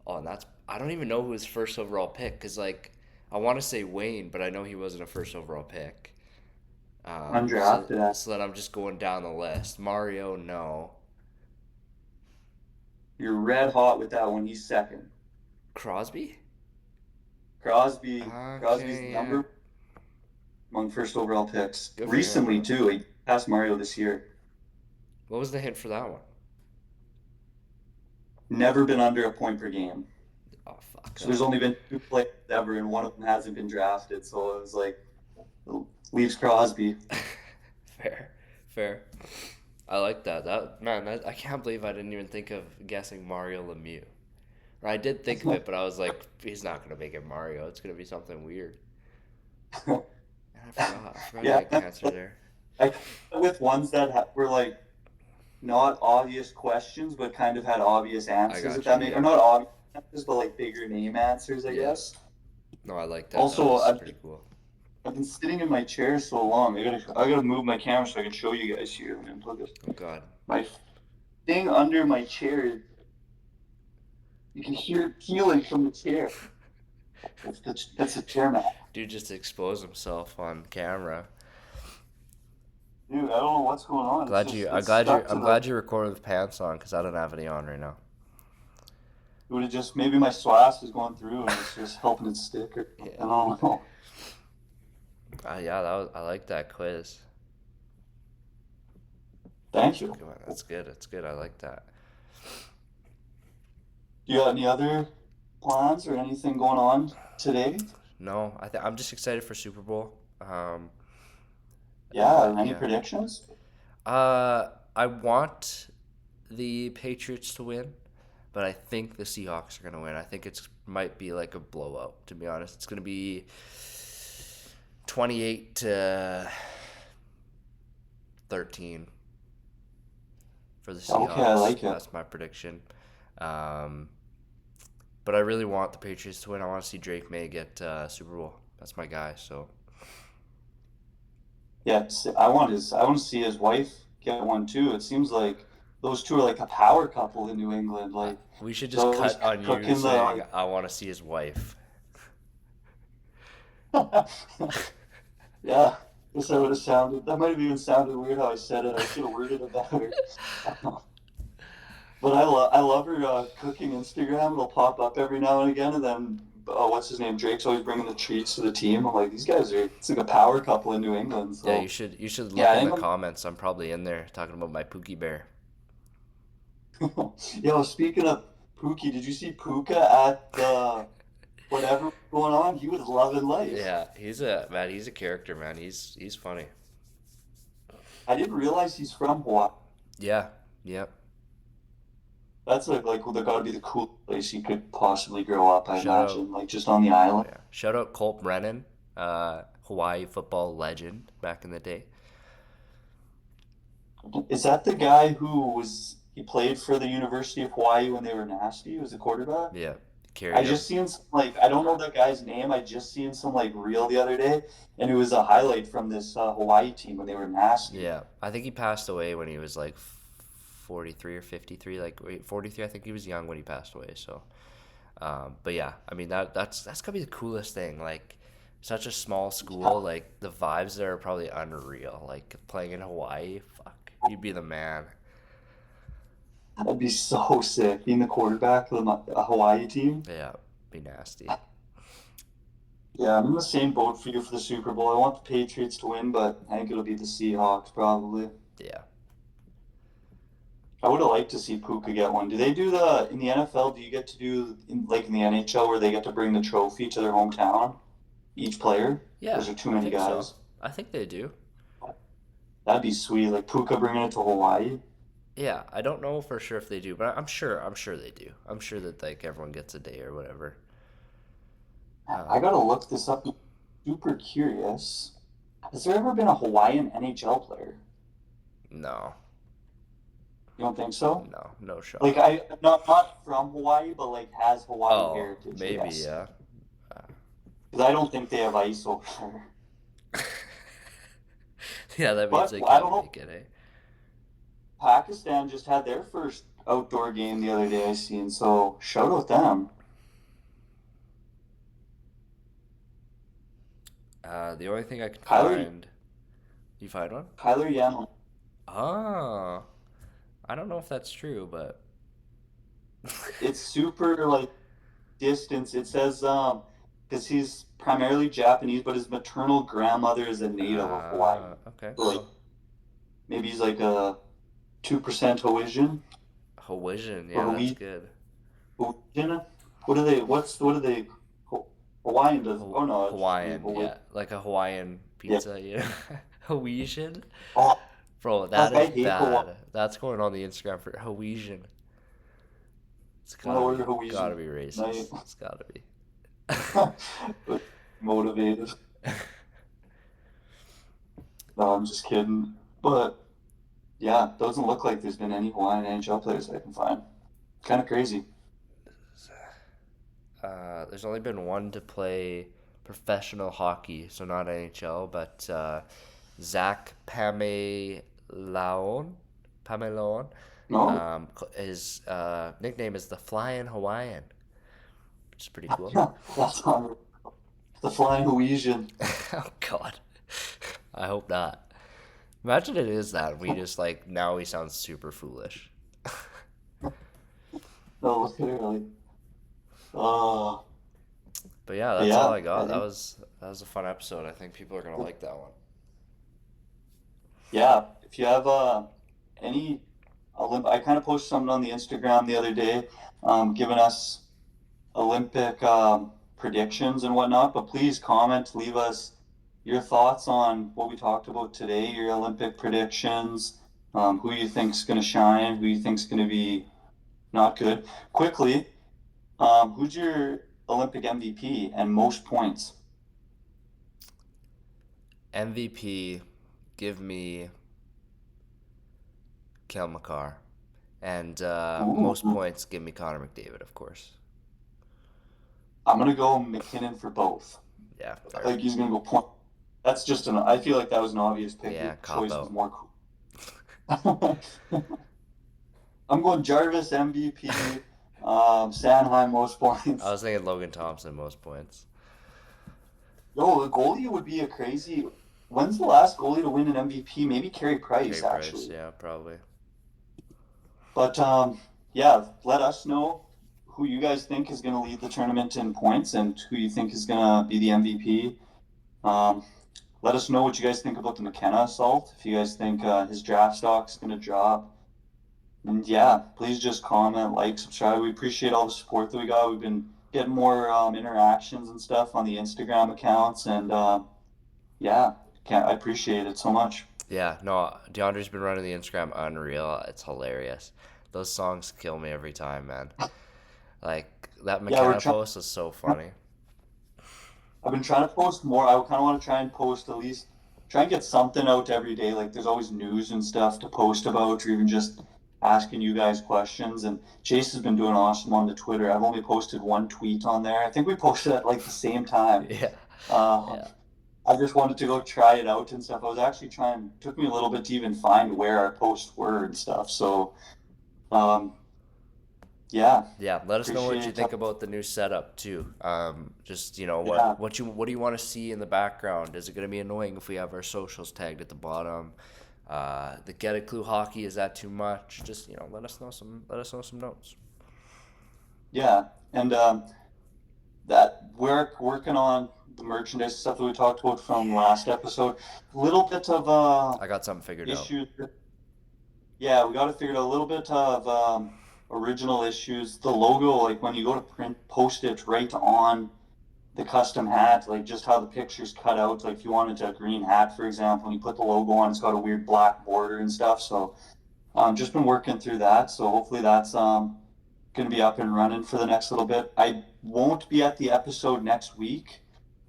Oh, and that's I don't even know who his first overall pick because like I want to say Wayne, but I know he wasn't a first overall pick. Undrafted. So that I'm just going down the list. Mario, no. You're red hot with that one. He's second. Crosby? Crosby's Okay, yeah. number among first overall picks. Good for him. Recently, too. He passed Mario this year. What was the hint for that one? Never been under a point per game. Oh fuck. So there's only been two players ever, and one of them hasn't been drafted. So it was like, leaves Crosby. Fair, fair. I like that. I can't believe I didn't even think of guessing Mario Lemieux. Or I did think of it, but I was like, he's not gonna make it Mario. It's gonna be something weird. And I forgot. I forgot he Yeah, had cancer there. I with ones that were like not obvious questions, but kind of had obvious I answers. If got you. that make or Yeah. not obvious answers, but like bigger name answers, I Yeah. guess. No, I like that. That Also, was pretty cool. I've been sitting in my chair so long. I gotta move my camera so I can show you guys here. Let me look at Oh God. my thing under my chair. You can hear it peeling from the chair. That's a chair mat. Dude just exposed himself on camera. Dude, I don't know what's going on. It's stuck to I'm the. glad you recorded with pants on because I don't have any on right now. It would have just maybe my swass is going through and it's just helping it stick. Or, I Yeah. don't know. Yeah, I like that quiz. Thank you. Come on, that's good. That's good. I like that. Do you got any other plans or anything going on today? No, I'm just excited for Super Bowl. Yeah, any Yeah. predictions? I want the Patriots to win, but I think the Seahawks are gonna win. I think it's might be like a blowout. To be honest, it's gonna be 28 to 13. for the Okay, I Seahawks. like it. That's my prediction. Um, but I really want the Patriots to win. I want to see Drake May get Super Bowl. That's my guy. So Yeah, I want to see his wife get one too. It seems like those two are like a power couple in New England. Like we should he's just always cut on you cooking the saying I want to see his wife. like. Yeah, guess that would have sounded. That might have even sounded weird how I said it. I should have worded it better. But I love her cooking Instagram. It'll pop up every now and again, and then what's his name? Drake's always bringing the treats to the team. I'm like, these guys are it's like a power couple in New England. Yeah, So you should yeah, look I in think the comments. I'm probably in there talking about my Pookie Bear. Yo, speaking of Pookie, did you see Puka at the whatever was going on? He was loving life. Yeah, he's a man. He's a character, man. He's funny. I didn't realize he's from Hawaii. Yeah, yep. That's like well, that got to be the coolest place he could possibly grow up. I Shout out, imagine, like just on the island. yeah. Shout out Colt Brennan, Hawaii football legend back in the day. Is that the guy who was he played for the University of Hawaii when they were nasty? He was the quarterback. Yeah, I carried him. just seen some like I don't know that guy's name. I just seen some like reel the other day, and it was a highlight from this Hawaii team when they were nasty. Yeah, I think he passed away when he was like 43 or 53. Like wait, 43. I think he was young when he passed away. So, but yeah, I mean that's gotta be the coolest thing. Like such a small school, like the vibes there are probably unreal. Like playing in Hawaii, fuck, you'd be the man. That'd be so sick. Being the quarterback of a Hawaii team. Yeah, be nasty. Yeah, I'm in the same boat for you for the Super Bowl. I want the Patriots to win, but I think it'll be the Seahawks probably. Yeah. I would have liked to see Puka get one. Do they do the in the NFL? Do you get to do like in the NHL where they get to bring the trophy to their hometown, each player? Or Yeah, is there too I many think so. guys? I think they do. That'd be sweet. Like Puka bringing it to Hawaii. Yeah, I don't know for sure if they do, but I'm sure they do. I'm sure that like everyone gets a day or whatever. I Um, gotta look this up. I'm super curious. Has there ever been a Hawaiian NHL player? no, You don't think so? no Like shot. I not from Hawaii, but like has Hawaii Oh, heritage, I maybe, guess. yeah. Because I don't think they have ice over there. Yeah, that means But they I don't can't know. make it, eh? Pakistan just had their first outdoor game the other day I seen, so shout out them. The only thing I can Kyler find, you find one? Kyler Yam. Oh, I don't know if that's true, but It's super like distance. It says because he's primarily Japanese, but his maternal grandmother is a native of Hawaii. okay. So like Well, maybe he's like a 2% Hawaiian. Hawaiian, Or yeah, that's good. Hawaiian? What are they Hawaiian does oh no, it's just Hawaiian, Hawaii. yeah, like a Hawaiian Yeah. pizza, you know? Hawaiian? Oh Bro, that fuck, I is hate Hawaii. bad. That's going on the Instagram for Hawaiian. It's I'm gonna order Hawaiian gotta be tonight. racist. It's gotta be. But motivated. No, I'm just kidding. But yeah, doesn't look like there's been any Hawaiian NHL players I can find. Kind of crazy. There's only been one to play professional hockey, so not NHL, but Zach Pamelaon. No, His nickname is the Flying Hawaiian, which is pretty cool. that's on the flying Hawaiian. Oh God, I hope not. Imagine it is that and we just like now we sound super foolish. No, literally. Uh, But yeah, but that's all yeah, I I got. think That was a fun episode. I think people are gonna like that one. yeah. If you have any I kind of posted something on the Instagram the other day, giving us Olympic predictions and whatnot. But please comment, leave us your thoughts on what we talked about today, your Olympic predictions, who you think's going to shine, who you think's going to be not good. Quickly, who's your Olympic MVP and most points? MVP, give me Kel McCarr. And most Ooh, points, give me Connor McDavid, of course. I'm gonna go McKinnon for both. Yeah, I fair. think he's gonna go point. That's just an. I feel like that was an obvious pick. Your Yeah, cop choice was out. more cool. I'm going Jarvis MVP. Sanheim most I points. was thinking Logan Thompson, most points. Yo, a goalie would be a crazy. When's the last goalie to win an MVP? Maybe Carey Carey Price, Price, actually. yeah, probably. But yeah, let us know who you guys think is going to lead the tournament in points and who you think is going to be the MVP. Um, let us know what you guys think about the McKenna assault. If you guys think his draft stock's going to drop. And yeah, please just comment, like, subscribe. We appreciate all the support that we got. We've been getting more interactions and stuff on the Instagram accounts. And yeah, I appreciate it so much. Yeah, no, DeAndre's been running the Instagram unreal. It's hilarious. Those songs kill me every time, man. Like, that Yeah, we're McKenna trying. post is so funny. I've been trying to post more. I kind of want to try and post at least, try and get something out every day. Like there's always news and stuff to post about, or even just asking you guys questions. And Chase has been doing awesome on the Twitter. I've only posted one tweet on there. I think we posted at like the same time. Yeah, Uh, yeah. I just wanted to go try it out and stuff. I was actually trying. Took me a little bit to even find where our posts were and stuff. So um, yeah, Yeah, let us know what you appreciate. think about the new setup too. Just Yeah, what do you want to see in the background? Is it going to be annoying if we have our socials tagged at the bottom? The get a clue hockey, is that too much? Just let us know some notes. yeah, and that we're working on the merchandise stuff that we talked about from last episode. A little bit of I got something figured out. issues. Yeah, we got to figure out a little bit of original issues. The logo, like when you go to print, post it right on the custom hat, like just how the picture's cut out. Like if you wanted a green hat, for example, and you put the logo on, it's got a weird black border and stuff. So just been working through that. So hopefully that's going to be up and running for the next little bit. I won't be at the episode next week.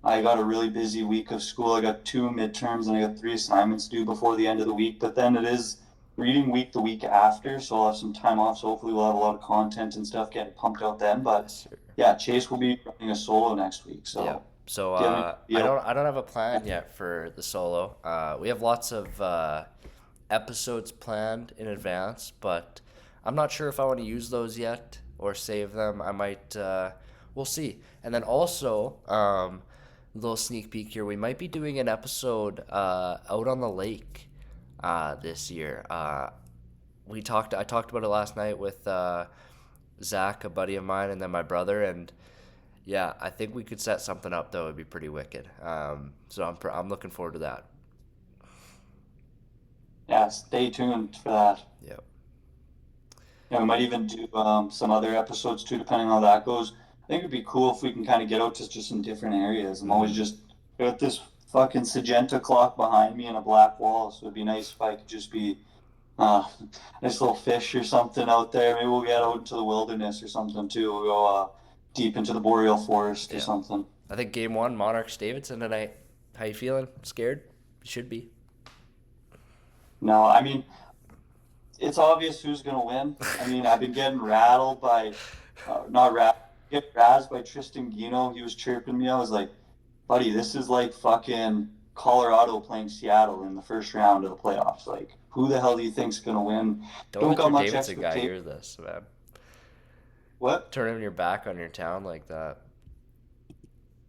I got a really busy week of school. I got two midterms and I got three assignments due before the end of the week. But then it is reading week the week after, so I'll have some time off. So hopefully we'll have a lot of content and stuff getting pumped out then. But Yes, sir. yeah, Chase will be running a solo next week. Yep. So So do you have any deal? I don't have a plan yet for the solo. We have lots of episodes planned in advance, but I'm not sure if I want to use those yet or save them. I might. We'll see. And then also, a little sneak peek here. We might be doing an episode out on the lake this year. We talked. I talked about it last night with Zach, a buddy of mine, and then my brother, and yeah, I think we could set something up that would be pretty wicked. So I'm looking forward to that. Yeah, stay tuned for that. Yep. Yeah, we might even do some other episodes too, depending on how that goes. I think it'd be cool if we can kind of get out to just some different areas. I'm always Mm-hmm. just got this fucking Sagenta clock behind me and a black wall, so it'd be nice if I could just be uh, nice little fish or something out there. Maybe we'll get out into the wilderness or something too. We'll go deep into the boreal forest or Yeah. something. I think game one, Monarchs Davidson tonight. How you feeling? Scared? You should be. No, I mean it's obvious who's gonna win. I mean I've been getting rattled by, not rattled, get razzed by Tristan Guino. He was chirping me. I was like, buddy, this is like fucking Colorado playing Seattle in the first round of the playoffs. Like, who the hell do you think's gonna win? Don't Don't let your got much Davidson guy expectation. hear this, man. What? Turning your back on your town like that.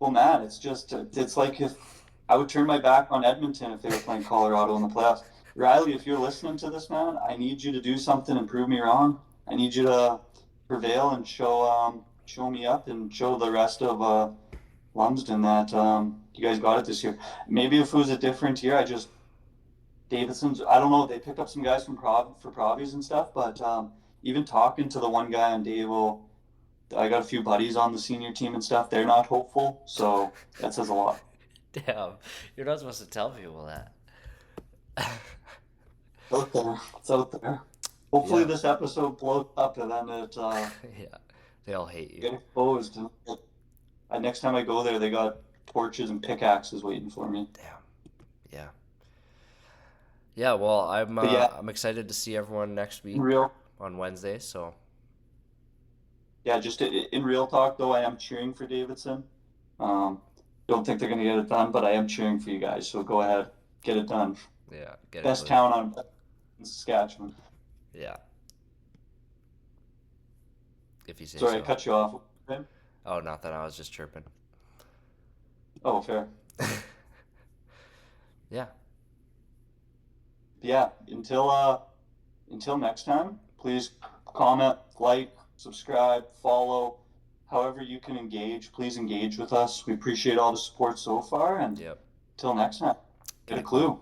Well, man, it's just it's like if I would turn my back on Edmonton if they were playing Colorado in the playoffs. Riley, if you're listening to this, man, I need you to do something and prove me wrong. I need you to prevail and show me up and show the rest of Lumsden that you guys got it this year. Maybe if it was a different year, I just Davidson's. I don't know. They picked up some guys from for Provies and stuff, but even talking to the one guy on Davo, I got a few buddies on the senior team and stuff. They're not hopeful, so that says a lot. Damn, you're not supposed to tell people that. It's out there. It's out there. Hopefully, Yeah, this episode blows up and then it yeah. They all hate you. get exposed. And next time I go there, they got torches and pickaxes waiting for me. Damn. Yeah. Yeah. Well, But yeah, I'm excited to see everyone next week. real. on Wednesday. So Yeah, just in real talk though, I am cheering for Davidson. Um, don't think they're gonna get it done, but I am cheering for you guys. So go ahead, get it done. yeah, get it Best done. town on in Saskatchewan. Yeah, if you say Sorry, I so. cut you off. Okay? Oh, nothing. I was just chirping. Oh, fair. Yeah. Yeah, until next time, please comment, like, subscribe, follow, however you can engage. Please engage with us. We appreciate all the support so far, and Yep. until next time, get a Okay. clue.